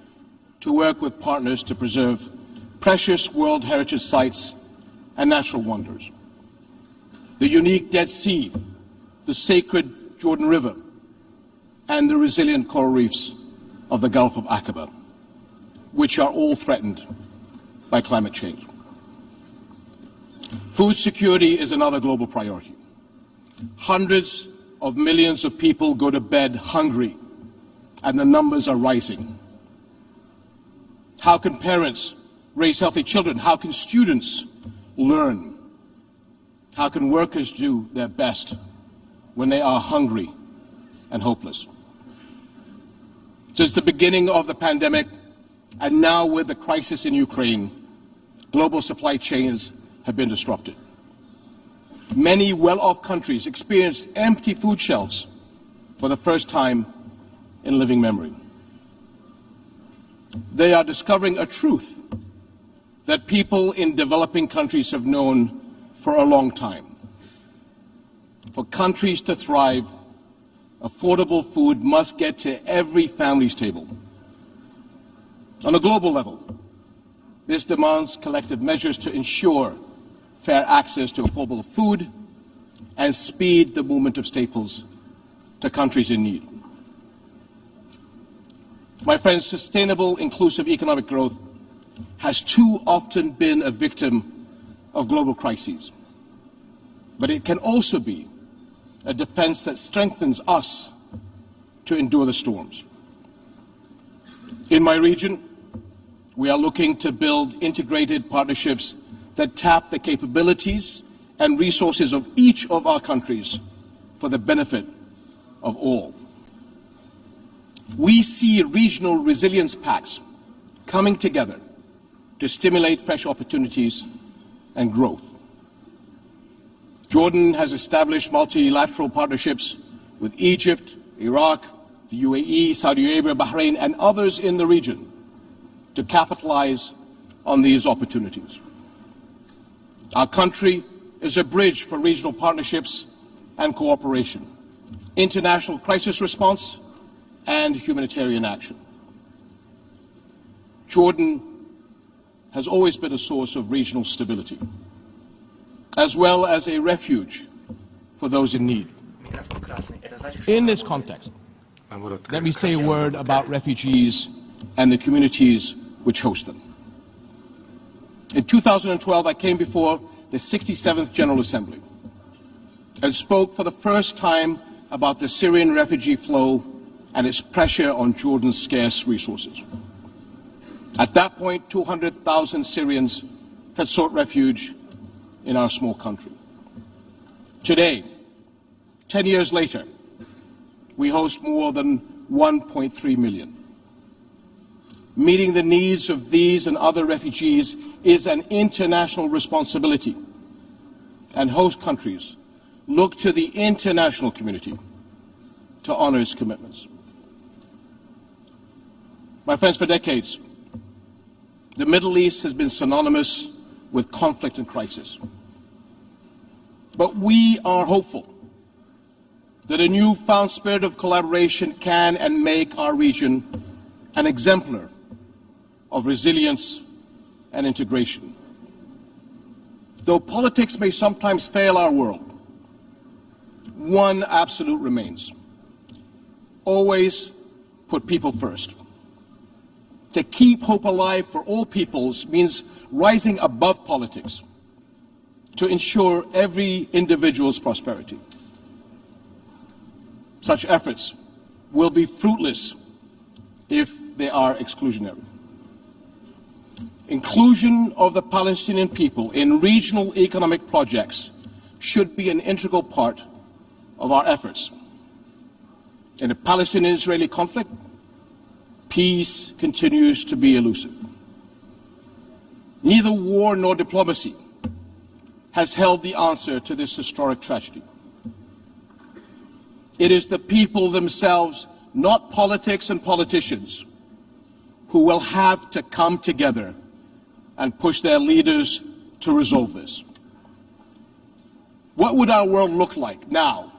to work with partners to preserve precious World Heritage sites and natural wonders. The unique Dead Sea, the sacred Jordan River, and the resilient coral reefs of the Gulf of Aqaba, which are all threatened by climate change. Food security is another global priority. Hundreds of millions of people go to bed hungry, and the numbers are rising. How can parents raise healthy children? How can students learn? How can workers do their best when they are hungry and hopeless? Since the beginning of the pandemic, and now with the crisis in Ukraine, global supply chains have been disrupted. Many well-off countries experienced empty food shelves for the first time in living memory. They are discovering a truth that people in developing countries have known for a long time. For countries to thrive, affordable food must get to every family's table. On a global level, this demands collective measures to ensure fair access to affordable food and speed the movement of staples to countries in need. My friends, sustainable, inclusive economic growth has too often been a victim of global crises. But it can also be a defense that strengthens us to endure the storms. In my region, we are looking to build integrated partnerships that tap the capabilities and resources of each of our countries for the benefit of all. We see regional resilience pacts coming together to stimulate fresh opportunities and growth. Jordan has established multilateral partnerships with Egypt, Iraq, the UAE, Saudi Arabia, Bahrain, and others in the region to capitalize on these opportunities. Our country is a bridge for regional partnerships and cooperation, international crisis response, and humanitarian action. Jordan has always been a source of regional stability, as well as a refuge for those in need. In this context, let me say a word about refugees and the communities which host them. In 2012, I came before the 67th General Assembly and spoke for the first time about the Syrian refugee flow and its pressure on Jordan's scarce resources. At that point, 200,000 Syrians had sought refuge in our small country. Today, 10 years later, we host more than 1.3 million. Meeting the needs of these and other refugees is an international responsibility, and host countries look to the international community to honor its commitments. My friends, for decades, the Middle East has been synonymous with conflict and crisis. But we are hopeful that a newfound spirit of collaboration can and make our region an exemplar of resilience and integration. Though politics may sometimes fail our world, one absolute remains: always put people first. To keep hope alive for all peoples means rising above politics to ensure every individual's prosperity. Such efforts will be fruitless if they are exclusionary. Inclusion of the Palestinian people in regional economic projects should be an integral part of our efforts. In the Palestinian-Israeli conflict, peace continues to be elusive. Neither war nor diplomacy has held the answer to this historic tragedy. It is the people themselves, not politics and politicians, who will have to come together and push their leaders to resolve this. What would our world look like now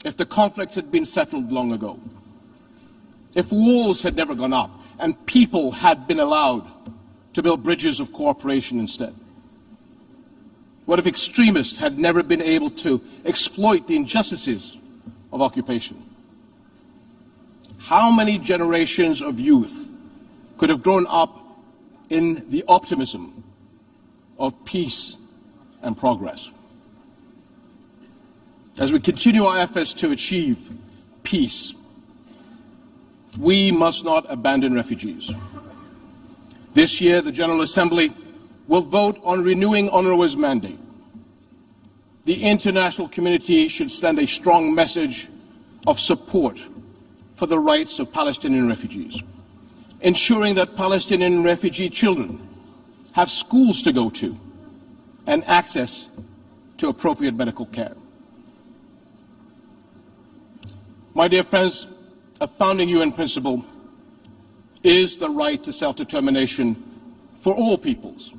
if the conflict had been settled long ago? If walls had never gone up and people had been allowed to build bridges of cooperation instead? What if extremists had never been able to exploit the injustices of occupation? How many generations of youth could have grown up in the optimism of peace and progress? As we continue our efforts to achieve peace, we must not abandon refugees. This year, the General Assembly will vote on renewing UNRWA's mandate. The international community should send a strong message of support for the rights of Palestinian refugees, ensuring that Palestinian refugee children have schools to go to and access to appropriate medical care. My dear friends, a founding UN principle is the right to self-determination for all peoples.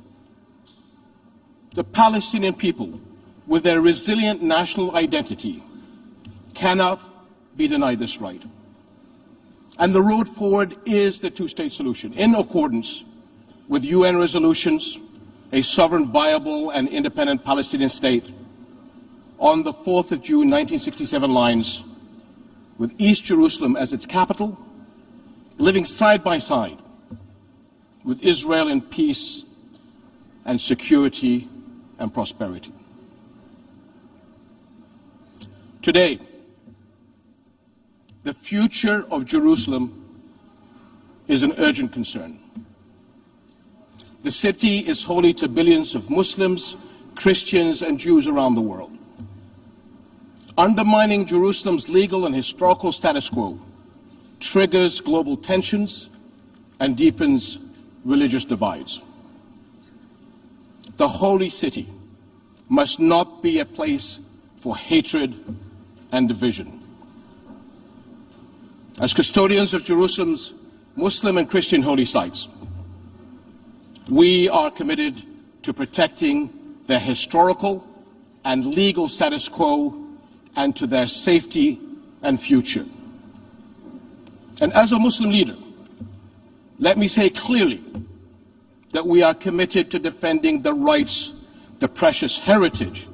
The Palestinian people, with their resilient national identity, cannot be denied this right. And the road forward is the two-state solution, in accordance with UN resolutions, a sovereign, viable, and independent Palestinian state on the 4th of June 1967 lines, with East Jerusalem as its capital, living side by side with Israel in peace and security and prosperity. Today, the future of Jerusalem is an urgent concern. The city is holy to billions of Muslims, Christians, and Jews around the world. Undermining Jerusalem's legal and historical status quo triggers global tensions and deepens religious divides. The holy city must not be a place for hatred and division. As custodians of Jerusalem's Muslim and Christian holy sites, we are committed to protecting their historical and legal status quo and to their safety and future. And as a Muslim leader, let me say clearly that we are committed to defending the rights, the precious heritage,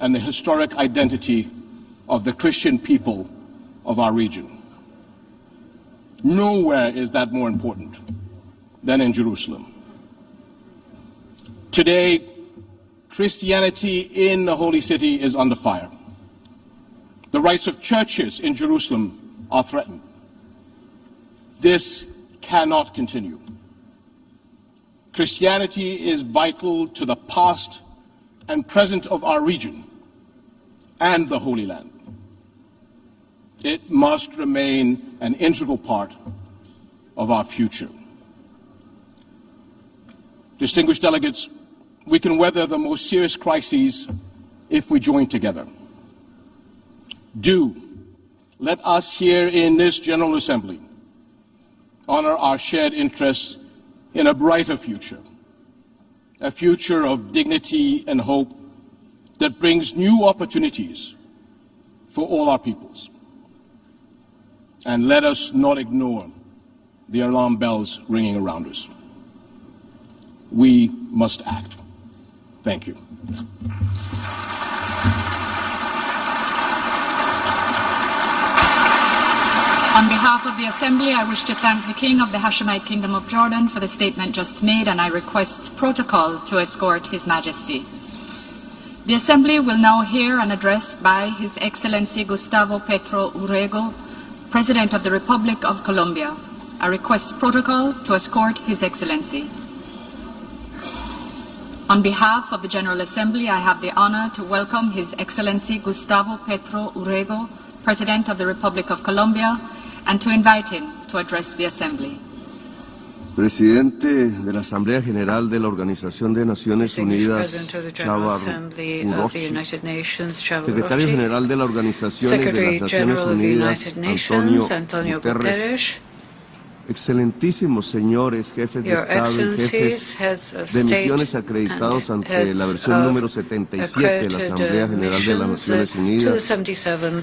and the historic identity of the Christian people of our region. Nowhere is that more important than in Jerusalem. Today, Christianity in the Holy City is under fire. The rights of churches in Jerusalem are threatened. This cannot continue. Christianity is vital to the past and present of our region and the Holy Land. It must remain an integral part of our future. Distinguished delegates, we can weather the most serious crises if we join together. Let us here in this General Assembly honor our shared interests in a brighter future, a future of dignity and hope that brings new opportunities for all our peoples. And let us not ignore the alarm bells ringing around us. We must act. Thank you. On behalf of the Assembly, I wish to thank the King of the Hashemite Kingdom of Jordan for the statement just made, and I request protocol to escort His Majesty. The Assembly will now hear an address by His Excellency Gustavo Petro Urrego, President of the Republic of Colombia. I request protocol to escort His Excellency. On behalf of the General Assembly, I have the honor to welcome His Excellency Gustavo Petro Urrego, President of the Republic of Colombia, and to invite him to address the Assembly. Presidente de la Asamblea General de la Organización de Naciones Unidas, Chava Secretario General de la Organización de las Naciones Unidas, Antonio Guterres, excelentísimos señores, jefes de Estado y jefes de misiones acreditados ante la versión número 77 de la Asamblea General de las Naciones Unidas,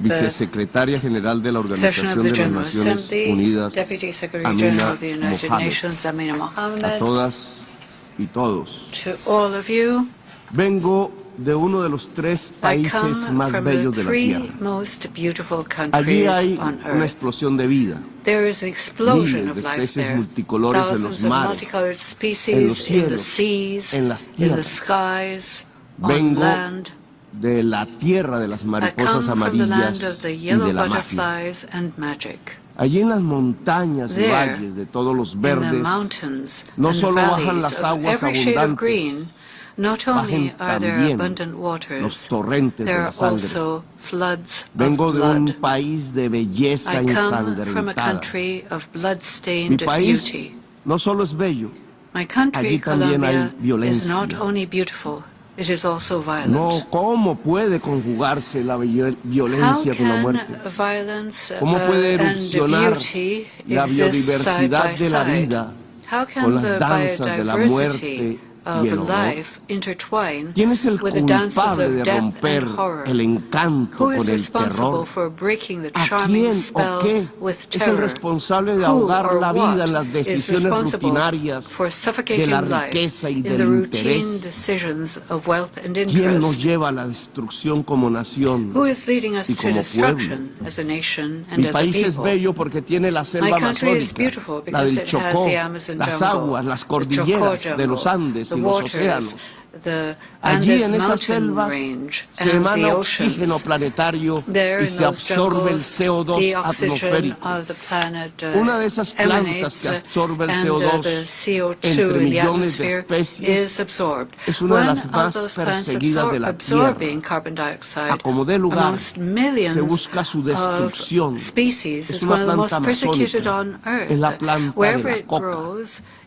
Vicesecretaria General de la Organización de las Naciones Unidas, Amina Mohamed, a todas y todos. Vengo de uno de los 3 países más bellos de la Tierra. Allí hay una explosión de vida. Miles de especies multicolores en los mares, en los cielos, en las tierras. Vengo de la tierra de las mariposas amarillas y de la magia. Allí en las montañas y valles de todos los verdes, no solo bajan las aguas abundantes, bajen también los torrentes de la sangre. Vengo de un país de belleza ensangrentada. Mi país no solo es bello, allí también hay violencia. No, ¿cómo puede conjugarse la violencia con la muerte? ¿Cómo puede erupcionar la biodiversidad de la vida con las danzas de la muerte y el horror? ¿Quién es el culpable de romper el encanto con el terror? ¿A quién o qué es el responsable de ahogar la vida en las decisiones rutinarias de la riqueza y del interés? ¿Quién nos lleva a la destrucción como nación y como pueblo? Mi país es bello porque tiene la selva amazónica, la del Chocó, las aguas, las cordilleras de los Andes y los océanos. Allí en esas selvas se emana oxígeno planetario y se absorbe el CO2 atmosférico. Una de esas plantas que absorbe el CO2 entre millones de especies es una de las más perseguidas de la Tierra. A como dé lugar, se busca su destrucción. Es una planta amazónica, es la planta de la coca,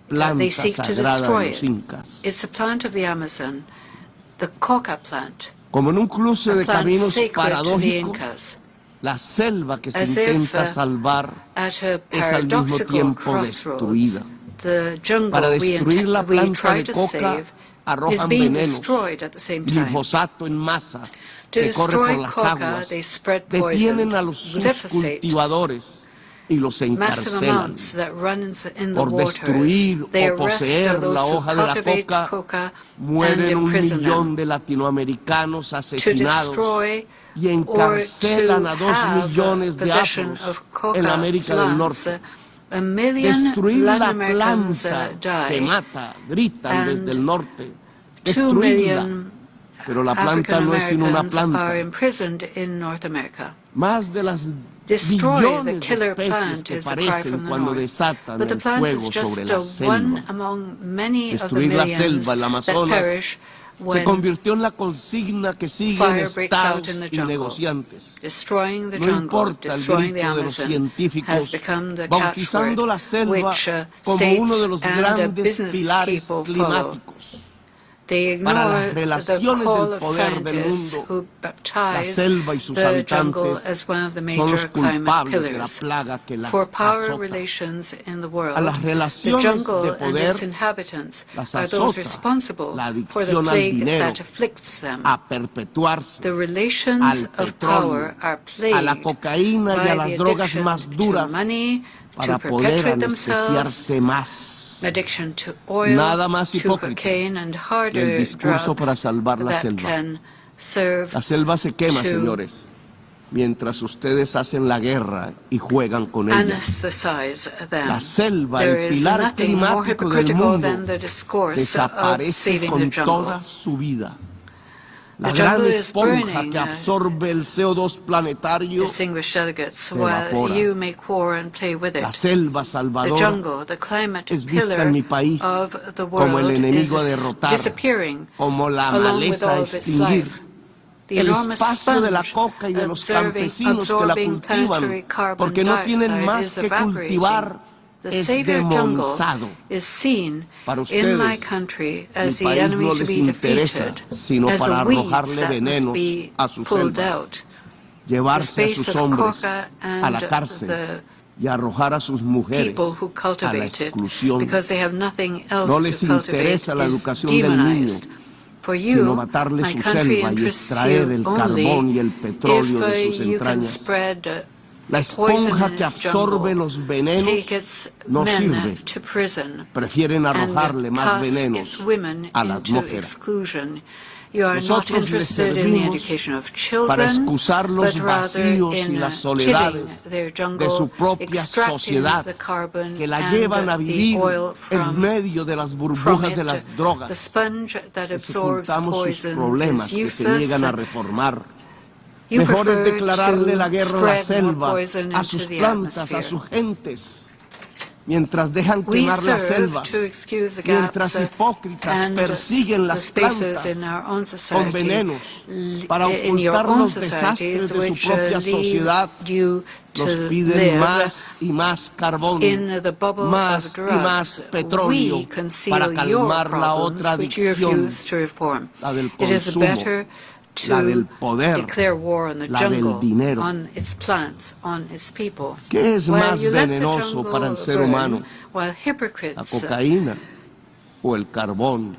planta sagrada de los incas. Como en un cruce de caminos paradójicos, la selva que se intenta salvar es al mismo tiempo destruida. Para destruir la planta de coca arrojan being venenos, destroyed at the same time. glifosato en masa To que corre por destroy las coca, aguas, they spread detienen poison, a sus glyphosate, cultivadores y los massive encarcelan amounts that runs in the por waters. destruir They o arrest poseer those la who hoja de la cultivate coca. coca and Mueren 1 imprison millón them. de latinoamericanos To asesinados destroy y or encarcelan to a 2 have millones de possession afros of coca en América del plants. Norte. 1 million Destruir Latin la Americans planta que die, mata, gritan and desde el norte. 2 Destruirla. million Pero la planta African no es sino una Americans are planta. imprisoned in North America. Más de las Destroy the billones de killer especies plant que is the cry parecen from the cuando north. desatan But the el plant fuego is sobre just la one selva. among many of the Destruir la millions selva, el that Amazonas, perish se when convirtió en la consigna que siguen fire breaks out estados in the y jungle. negociantes. Destroying the No jungle, importa el destroying the grito de los Amazon has científicos, become the bautizando catchword la selva which como states uno de los and grandes business pilares people follow. climáticos. They Para las ignore the relaciones call del of poder del scientists mundo, who la baptize selva y sus the jungle habitantes as one of the son los major climate culpables de la pillars. plaga que las For power azota. relations in the A world, las the relaciones jungle de and poder its inhabitants las are those azota responsible la for the adicción al plague dinero, that afflicts them. a perpetuarse, The relations al of petróleo, power are a la plagued cocaína y by a las the drogas addiction más duras to money, para to poder perpetuate themselves, anestesiarse más. addiction to oil, Nada más to hipócrita cocaine and que el harder discurso para drugs salvar la that selva. can serve La selva se quema, to señores, mientras ustedes hacen la guerra y juegan con ella. anesthetize them. La selva, There el is pilar nothing more climático del hypocritical mundo, than the discourse of desaparece saving con the jungle. toda su vida. La The gran jungle is esponja burning, que absorbe el CO2 planetario, distinguished delegates, se while evapora. you make war and play with la it. selva The salvadora, jungle, the climate es vista pillar en mi país of the como el world, enemigo a is derrotar, disappearing como la along with maleza a all of its extinguir. life. The El enormous espacio de la sponge coca y de los campesinos que la absorbing planetary cultivan, carbon porque no tienen dioxide más is que evaporating. cultivar, The es savior jungle demonizado. is seen Para in my ustedes, country mi as the país enemy no to les be interesa, defeated, sino as para the weeds arrojarle that must venenos be a sus pulled selvas, out. llevarse a space sus of hombres coca a la and cárcel the y arrojar a sus mujeres people who a la cultivate it, exclusión. because they have nothing No else les to cultivate, interesa la is educación del niño, demonized. For sino you, matarle my su country selva y interests extraer you el carbón only y el petróleo if de sus you can entrañas. spread La poison esponja in que its absorbe jungle, los venenos take its no men sirve. to prison, Prefieren arrojarle and más cast venenos its women a la into atmósfera. exclusion. You are not Nosotros les interested in the servimos education of para children, excusar los but rather vacíos y in las killing soledades their de jungle, su propia extracting sociedad, the carbon que la and llevan a the vivir oil en from medio de las from burbujas de it. las The drogas. sponge that absorbs Ocultamos sus poison problemas is que se useless. niegan a reformar. You Mejor es prefer declararle la to guerra a la spread more selva, poison a into sus the plantas, a atmosphere. sus gentes, mientras dejan We quemar las serve selvas, to excuse the mientras gaps hipócritas and persiguen the las spaces plantas in our own con society, venenos para in your ocultar own los desastres societies, de su which propia lead sociedad. you to Nos piden live más y más carbón, in the bubble más of y drugs. más petróleo We para conceal your calmar la problems, otra which you adicción, refuse to reform. la del It is consumo, better la del to poder, declare war on the la del jungle, dinero. on its plants, on its people. ¿Qué es While más you let the venenoso jungle para el ser burn, humano? while ¿La hypocrites cocaína o el carbón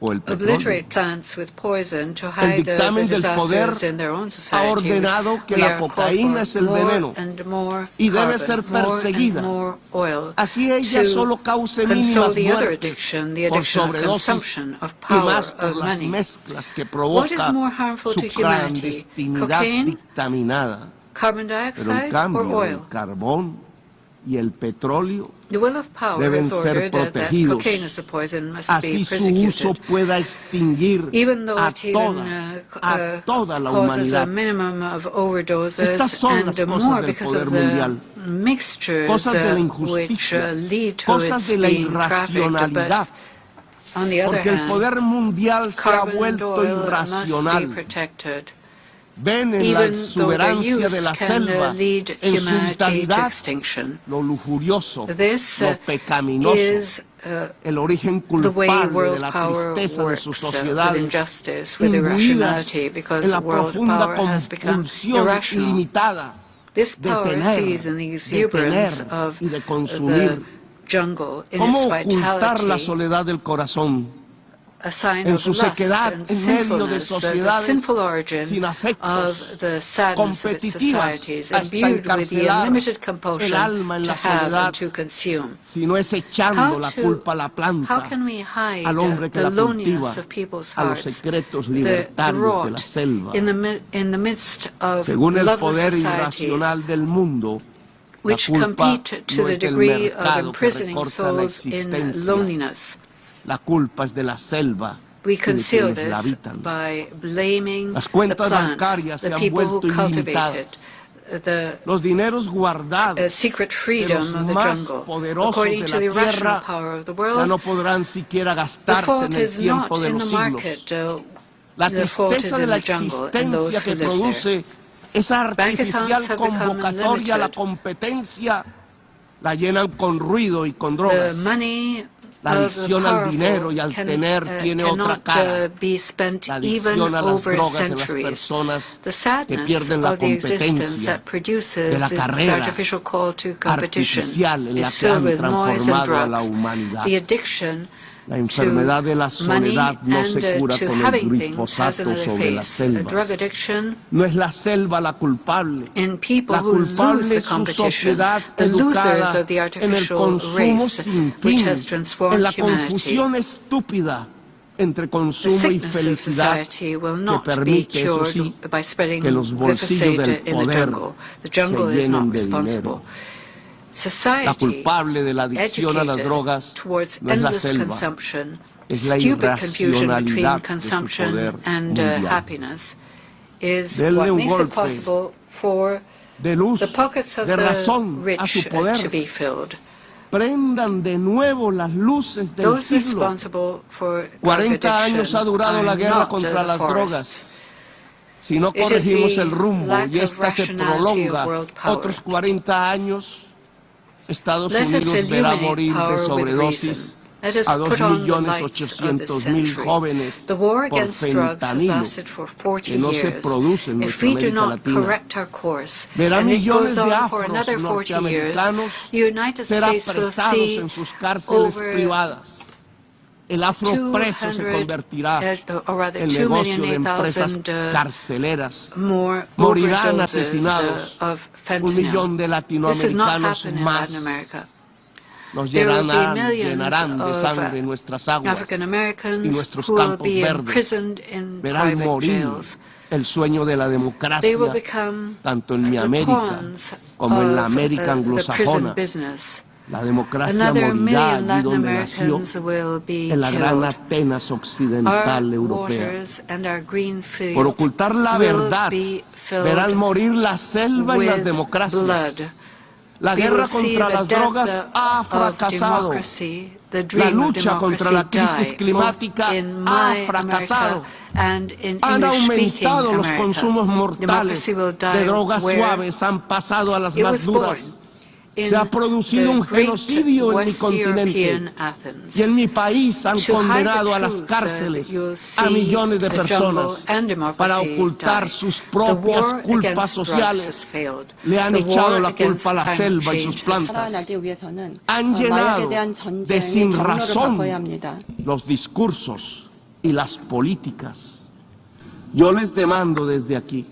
o el petróleo? obliterate plants with poison to El hide the dictamen del poder disasters in their own ha society. ordenado que We la are called cocaína for es el more veneno and more y debe carbon, ser more and perseguida. more oil Así ella to solo cause console mínimas the other muertes addiction, the por addiction of sobredosis consumption, of y power, más por of las money. mezclas que What is provoca more harmful su to humanity, clandestinidad cocaine, dictaminada. carbon Pero en dioxide, or cambio oil? el carbón y el petróleo The will of power deben has ser ordered that protegidos. cocaine as a poison must Así be su uso persecuted. pueda extinguir Even though a it even toda la causes a humanidad. minimum of Estas overdoses son las and cosas more del because poder of the mundial. mixtures Cosas de la which injusticia, lead to cosas its de la being trafficked. irracionalidad, But on the other porque el hand, poder mundial se ha carbon and vuelto oil must be irracional. protected. Ven en la Even though their exuberancia de use la can selva, lead en su humanity to vitalidad, extinction. lo lujurioso, This lo pecaminoso, is el origen the way culpable de world la power tristeza de works sus with sociedades, injustice, with imbuidas irrationality, en because la world profunda power has become compulsión irrational. ilimitada This de power tener, sees in the de exuberance tener of y de the consumir. jungle, in ¿Cómo its ocultar la vitality. soledad del corazón? a sign en of su lust sequedad and en medio de sinfulness, the sociedades sinful origin sin afectos, of the sadness of its competitivas, societies, hasta imbued with the encarcelar unlimited el compulsion alma en to la have soledad, and to consume. sino es echando la culpa a la How planta, can we hide al hombre que the la loneliness cultiva, of people's a los hearts, secretos the libertarios de la drought selva. in the midst of Según el loveless poder societies, irracional del mundo, la which culpa compete to no the es del degree of mercado que imprisoning recorta la souls in existencia. loneliness? La culpa es de la selva We y de conceal quienes la this habitan. by blaming Las the cuentas plant, bancarias the se han people who vuelto cultivate it, ilimitadas. the Los dineros guardados secret de freedom los of the más jungle. poderosos According de to la the irrational tierra power of the ya world, no podrán siquiera the gastarse fault en el is not tiempo de in the los siglos. market. La The fault is tristeza de in la the jungle and those existencia who que live there. produce esa Bank accounts artificial have become convocatoria a la unlimited. competencia la llenan con ruido y con The drogas. money La of the adicción al dinero powerful y al tener tiene otra cannot cara. be spent La even adicción a las over drogas en las centuries. personas The que sadness pierden la of the existence competencia that produces de la this carrera artificial call to competition artificial en la is que filled han with noise and transformado a la drugs. humanidad. The addiction La enfermedad de la to money soledad no and se cura to con el having things has glifosato another sobre las face. A drug selvas. addiction No es la selva la culpable. in people La who lose culpable the es su competition, sociedad the losers educada of the en el artificial consumo race, sin which fin, has en transformed la humanity. confusión estúpida entre The consumo y sickness of felicidad society will que not be permite, eso cured sí, by spreading que los bolsillos del glyphosate in the poder jungle. The jungle se is not llenen de responsible. dinero. La Society, culpable de la adicción a las educated drogas towards no es la endless selva, consumption, es la stupid confusion between irracionalidad de su consumption poder and mundial. happiness, is Denle what un makes it golpe possible for de luz, the pockets of de the razón a su rich poder. to be filled. Prendan de nuevo las luces del Those siglo. responsible for drug 40 años ha durado addiction la are guerra not contra the las forests. drogas. Si no It is corregimos the el rumbo lack y of esta se rationality of prolonga world power. otros 40 años, Estados Let us Unidos verá illuminate morir de power with sobredosis reason. Let us a put on the lights of the 2.800.000 century. jóvenes The war por against drugs has fentanilo lasted for 40 que no se years. produce en If nuestra we do América not Latina. correct our course, Verá and it millones goes de on for afros another 40 years, norteamericanos the United ser States will apresados see en sus cárceles over privadas. El afro preso se 200, convertirá or rather en negocio de empresas 2,008,000 carceleras. more Morirán overdoses asesinados of 1 fentanyl. millón de This has not latinoamericanos happened in más. Latin America. Nos There will be llenarán de millions sangre of nuestras aguas African y Americans nuestros who will campos be verdes. imprisoned in Verán private morir jails. el sueño de la They democracia, will become tanto en mi the América pawns como en la of América the prison anglosajona. business. La democracia Another morirá million allí Latin donde nació, Americans will be en la gran killed. Atenas Our occidental europea. waters and our green fields Por ocultar la will verdad, be filled verán morir la selva y las with democracias. blood. La We guerra will see contra the las death drogas ha of fracasado. democracy, the La dream of lucha contra la democracy crisis die, climática both in ha my fracasado. America and in Han English-speaking aumentado los America. consumos mortales Democracy will die de drogas where suaves, han pasado a las it más was born. duras. In Se ha producido the un great genocidio en mi West continente European Athens. y en mi país han To hide condenado the a las truth, cárceles you'll a see millones de the jungle personas and democracy para ocultar die. sus The propias war culpas against drugs has sociales. failed. Le han The echado war la against culpa a la climate selva y change sus has plantas. 살아나기 위해서는 Han 마약에 llenado 대한 de 전쟁의 sin 경로를 razón 바꿔야 합니다. los discursos y las políticas. Yo les demando desde aquí,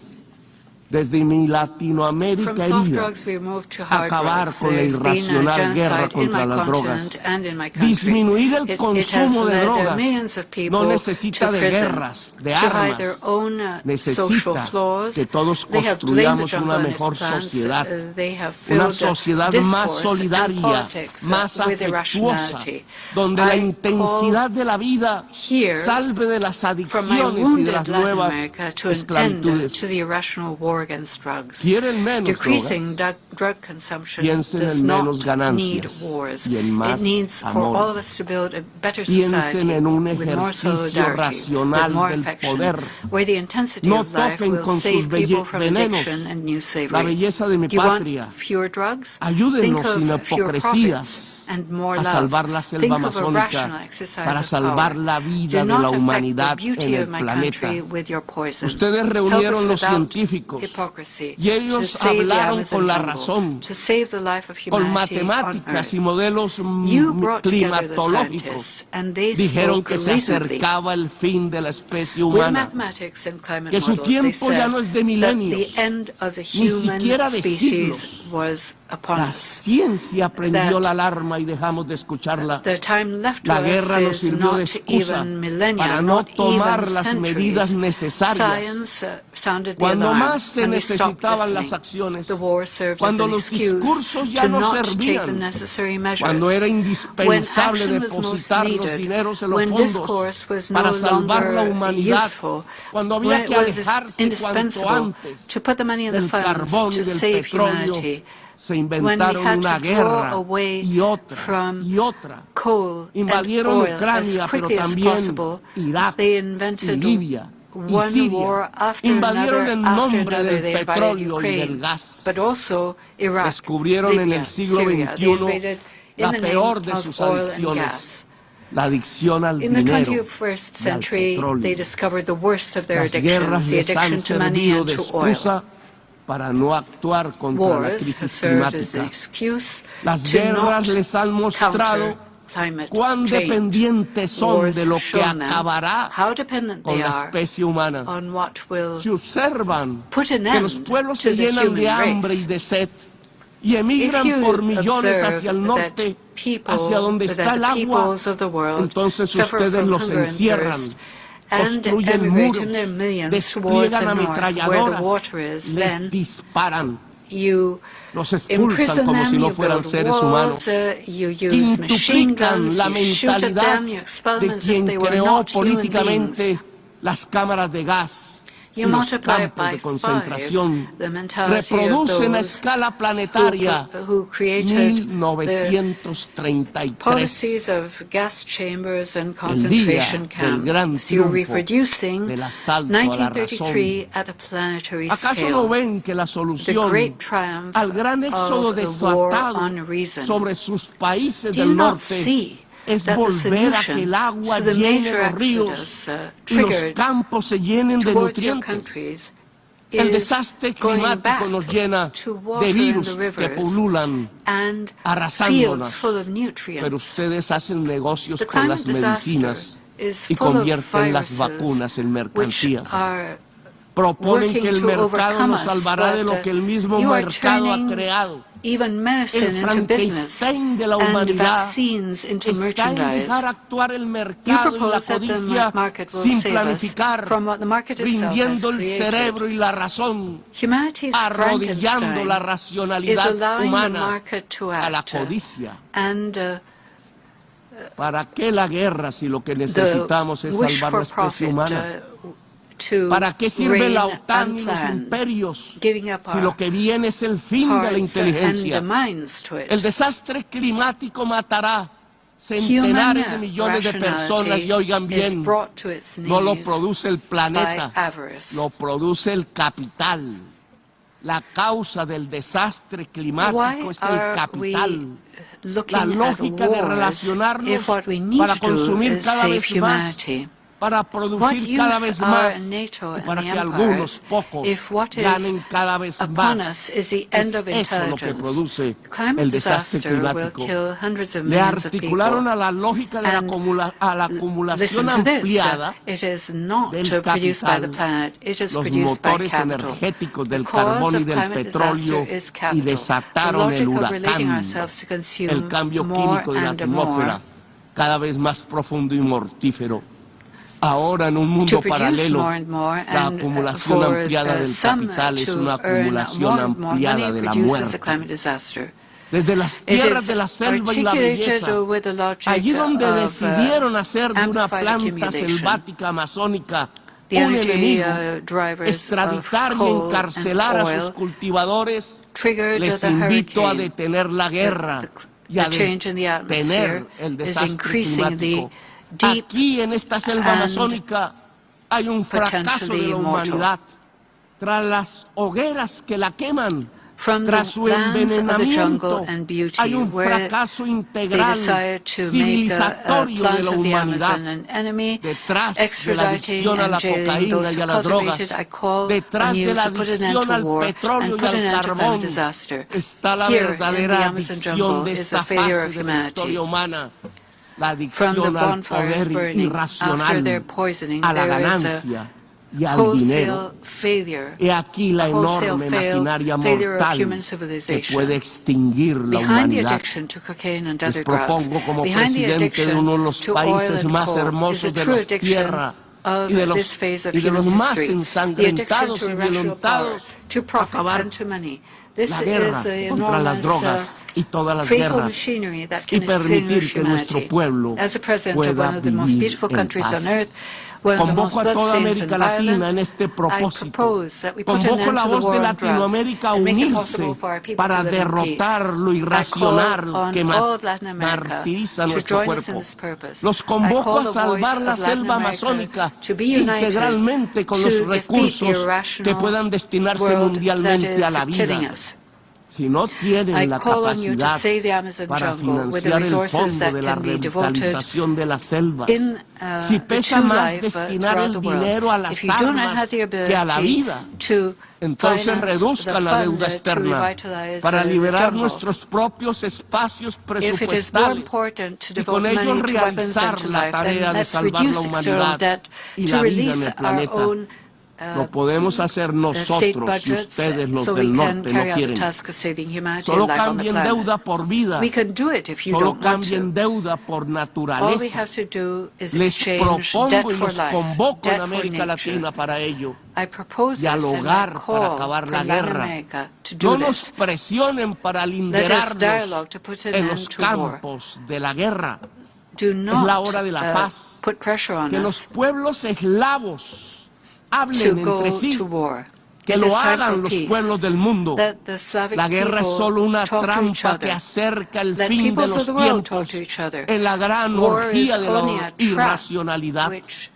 desde mi Latinoamérica From soft herida, drugs we move to hard acabar drugs. con la There's been a irracional guerra genocide in contra my las drogas, continent and in my country. disminuir el It has consumo de led drogas. millions of people No necesita to de prison guerras, de to hide their armas. own social Necesita flaws. que todos They have blamed the construyamos jungle una and its mejor plants. sociedad, They have una filled sociedad discourse más and solidaria, politics más with afectuosa, irrationality. donde la I intensidad de la vida here salve de las from my adicciones y de wounded las Latin nuevas America to an end esclavitudes. to the irrational war against drugs. Quieren menos Decreasing drogas. drug consumption Piensen does en not menos ganancias need wars. y en más It needs for amor. all of us to build a better Piensen society en un with more ejercicio solidarity, racional with more del affection, poder. where the intensity No of life toquen will con save sus people from venenos addiction and new la slavery. belleza de mi Do you want patria. fewer drugs? Think Ayúdenos sin of fewer hipocresías profits and more a love. salvar la Think selva of a amazónica rational exercise para of salvar power. la Do vida de not la affect humanidad the beauty en of el my planeta. country with your poison. Ustedes Help us reunieron los without científicos hypocrisy y to ellos save the hablaron Amazon con la jungle. razón, to save the life of con humanity on matemáticas y Earth. modelos You brought together the climatológicos, scientists, and they dijeron spoke que se reasonably. acercaba el fin de la especie With humana, mathematics and climate que su models, they tiempo ya said no es de that milenios, the end of the ni human siquiera de species siglos. was upon La us. ciencia prendió That la alarma y dejamos de escucharla. The time left to La guerra us nos is sirvió de not excusa even millennia, para no not tomar even las medidas centuries. necesarias. Science sounded the Cuando alarm, más se and we stopped necesitaban las listening. acciones, The war served as cuando an los excuse discursos ya to no not take the servían, necessary measures. cuando era When indispensable action was most depositar los needed, dineros en los when fondos discourse was para no salvar la longer humanidad, useful, cuando when había it que was alejarse cuanto indispensable antes to put the money in the del funds carbón y to del save petróleo, humanity, se when we inventaron had una to draw guerra away y otra from y otra. coal and Invadieron oil as Ucrania, pero quickly as también possible, Irak they y invented Libia y one Siria. war after Invadieron another en after nombre another. del They invaded petróleo y del Ukraine, gas. but also Iraq, Descubrieron en Libya, el siglo Syria. They invaded XXI in la the name peor de of sus oil and adicciones, gas. la adicción al In the dinero 21st y al century, they petróleo. discovered the worst of their Las guerras addictions, the les han addiction to money servido and de to oil. excusa para no actuar contra la Wars have crisis served as an climática. excuse Las to guerras not les han mostrado counter climate cuán change. dependientes son Wars de lo have que shown them acabará how dependent con they la are especie humana. on what will Si observan put an que los end pueblos to se the llenan de human hambre y race. de sed y If emigran you por millones observe hacia el that norte, people, hacia donde está el that the agua, peoples of the world entonces suffer ustedes from los hunger and encierran, thirst and construyen emigrate muros, in their millions towards the despliegan north where the ametralladoras, water is, les then disparan, you los expulsan imprison como them, si no you fueran build seres humanos. walls, you use machine Quintuplican guns, la you shoot at mentalidad them, you expel them de as if quien they were creó not human beings. políticamente las cámaras de gas y You los multiply it campos by de 5, concentración. the mentality of Reproducen a those escala planetaria who created the 1933, policies of gas chambers and el día concentration del gran camps. You're triunfo reproducing del asalto a la 1933 at a planetary ¿Acaso no scale. ven que la The solución great triumph al gran éxodo of the war desatado on reason. sobre sus países Do you del not norte see es that the volver a que solution el agua to the llene major los ríos exodus y los triggered campos se llenen de towards your nutrientes? countries El is desastre going climático back nos llena to de water in virus the que rivers pululan, and arrasándonos. fields full of Pero nutrients? ustedes hacen negocios The con las climate medicinas disaster is y full of convierten las viruses vacunas en which mercancías. are Proponen que working el to mercado overcome nos us, salvará de but lo que el mismo you are mercado ha turning creado. even medicine El into business Frankenstein de la and humanidad vaccines into está en merchandise. dejar actuar el You mercado y la propose that the codicia market will sin save us planificar, from what the market itself has rindiendo el created. cerebro y la razón, Humanity's arrodillando la Frankenstein is racionalidad allowing the humana market to a la act, codicia. and ¿Para qué la guerra si lo que necesitamos the es wish salvar la for especie profit humana? to ¿Para qué sirve la reign OTAN y los unplanned, imperios giving up si lo our que viene es el fin de la hearts and inteligencia? the minds to it? El desastre climático matará centenares de millones de personas y oigan is bien, brought to its no lo knees produce el by planeta, avarice. lo produce el capital. La causa del desastre climático Why es el are capital. we looking La at lógica de wars relacionarnos if what we need para to do consumir is cada save vez más, humanity? para What producir cada use vez are más NATO y and para the que algunos empires pocos if what is ganen cada vez upon más? us is the Es end of eso lo que intelligence? produce Climate el desastre disaster will climático. kill hundreds of Le millions of articularon people. a la lógica de la, And a la acumulación Listen to this. ampliada It is not del produced by the capital, planet. It is los produced by motores capital. energéticos The del cause carbón y of del climate petróleo disaster is y capital. The desataron el logic of relating huracán, ourselves to consume el cambio more químico de la and atmósfera, more cada vez más profundo y mortífero. Ahora en un to mundo produce paralelo, more and more, la and acumulación for ampliada del some capital es to una earn acumulación more and more ampliada money de la produces a muerte. climate disaster. Desde las It tierras is de la selva y la articulated belleza, with the logic allí donde of decidieron hacer de una amplified planta accumulation. selvática amazónica The un energy enemigo, drivers extraditar of y coal encarcelar and a sus oil cultivadores, triggered les the invito a hurricane. detener la guerra y a The change in the atmosphere detener el is desastre increasing climático. the deep Aquí en esta selva and amazónica hay un fracaso de potentially la mortal. humanidad. Tras las hogueras que la queman, from the Tras su lands of the jungle envenenamiento, and beauty, hay un where fracaso they integral decided to make a civilizatorio de plant la of the humanidad. Amazon an enemy, Detrás de la extraditing adicción a and la jailing cocaína those y who a las cultivate drogas, it. I call on detrás you de la to put an end adicción to al war petróleo and y put an al end to climate carbón, disaster. está la Here in the verdadera Amazon adicción jungle de is the esta failure fase of de la historia humanity. humana, la From the adicción al bonfires poder burning, after irracional, their poisoning, a la there is a ganancia y al dinero. wholesale failure, He aquí la a wholesale enorme maquinaria failure of mortal human que civilization. puede extinguir la Behind the humanidad. addiction to cocaine and Les other drugs, propongo como behind the presidente de addiction uno de los to oil países and más coal, is a hermosos de true la addiction tierra of y de this phase of los human más history, the addiction ensangrentados to y irrational power, violentados, to profit acabar and to money. This la guerra is the contra las enormous drogas y todas las fatal guerras machinery that y can permitir extinguish que nuestro humanity. pueblo As a president of pueda one of the most vivir beautiful en countries paz. on earth, one of the most Convoco a toda bloodstains América and Latina en violent, este I propósito. propose that we put an Convoco end la to the voz de war on drugs Latinoamérica a and make it unirse possible for our people para to live in peace. derrotar lo I call irracional on que all of Latin America martiriza to nuestro join us in cuerpo. this purpose. Los I convoco call a the salvar voice la of Latin selva America amazónica to be united integralmente con los to defeat the recursos que irrational puedan destinarse world mundialmente that a la is killing vida. us. Si no I tienen la call on you to capacidad save the Amazon para jungle with the financiar el resources fondo that de la can be devoted revitalización de las selvas, in si pesa to más life destinar throughout el the world. dinero a las If you do not armas have the que a la ability vida, to entonces finance the reduzcan la fund deuda to externa revitalize para the liberar jungle. nuestros propios espacios If it is more presupuestales important to y con devote ellos money to weapons than realizar to la life, then tarea de let's salvar la reduce external humanidad debt y to la vida en release el our planeta. own Lo podemos hacer state nosotros si budgets ustedes los so we del can norte no carry out the quieren. task of saving humanity Solo and life on the cambien planet. deuda por vida. We can do it if you Solo don't want to. cambien deuda por All we naturaleza. have to do is Les exchange debt propongo y for los life, convoco en debt for América nature. Latina para ello. I propose this and I Dialogar para call acabar for la Latin guerra. America to do No nos this. presionen para Let us linderarnos dialogue to put an en end los to war. campos de la guerra. Do Es la not hora de la paz. put pressure on Que us los pueblos eslavos to hablen go entre sí. to war. Que It lo is time hagan for los peace. pueblos del mundo. Let the Slavic La guerra es people solo una talk to each trampa other. que acerca el Let fin de peoples los of the world tiempos talk to each other. en la gran War is orgía de only la a trap irracionalidad. which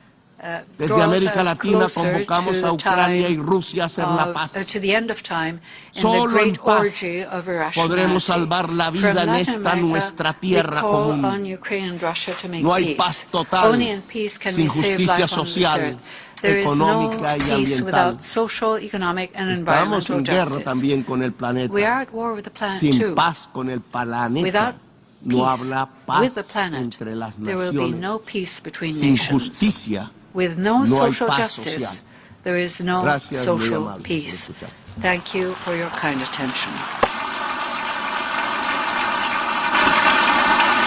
Desde draws América us Latina closer convocamos to a the Ucrania y time Rusia a hacer la of, paz. to the end of time in the Solo en great paz orgy of podremos irrationality. salvar la From vida en Latin esta America, nuestra tierra we call común. on Ukraine and Russia to make No hay peace. paz total Only in peace can sin we save justicia life on this social, earth. There is no económica y peace ambiental. without social, economic, and Estamos environmental en guerra justice. también con el planeta. We are at war with the planet Sin too. paz con el planeta Without no peace habrá paz with the planet, entre las there will be naciones. no peace between Sin nations. justicia With no no hay social paz justice, social. there is no Gracias, muy social amable por peace. escuchar. Thank you for your kind attention.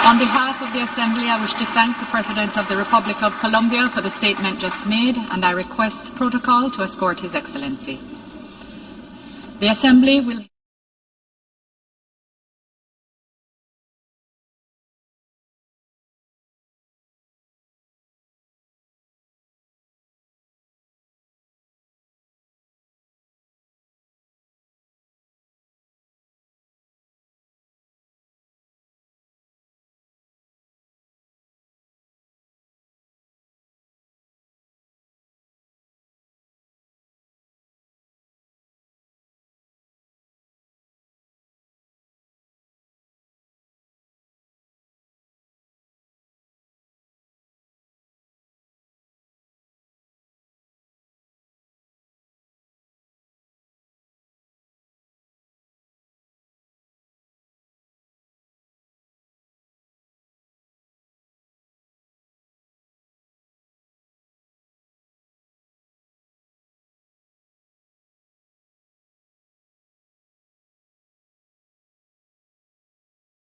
On behalf of the Assembly, I wish to thank the President of the Republic of Colombia for the statement just made, and I request protocol to escort His Excellency. The Assembly will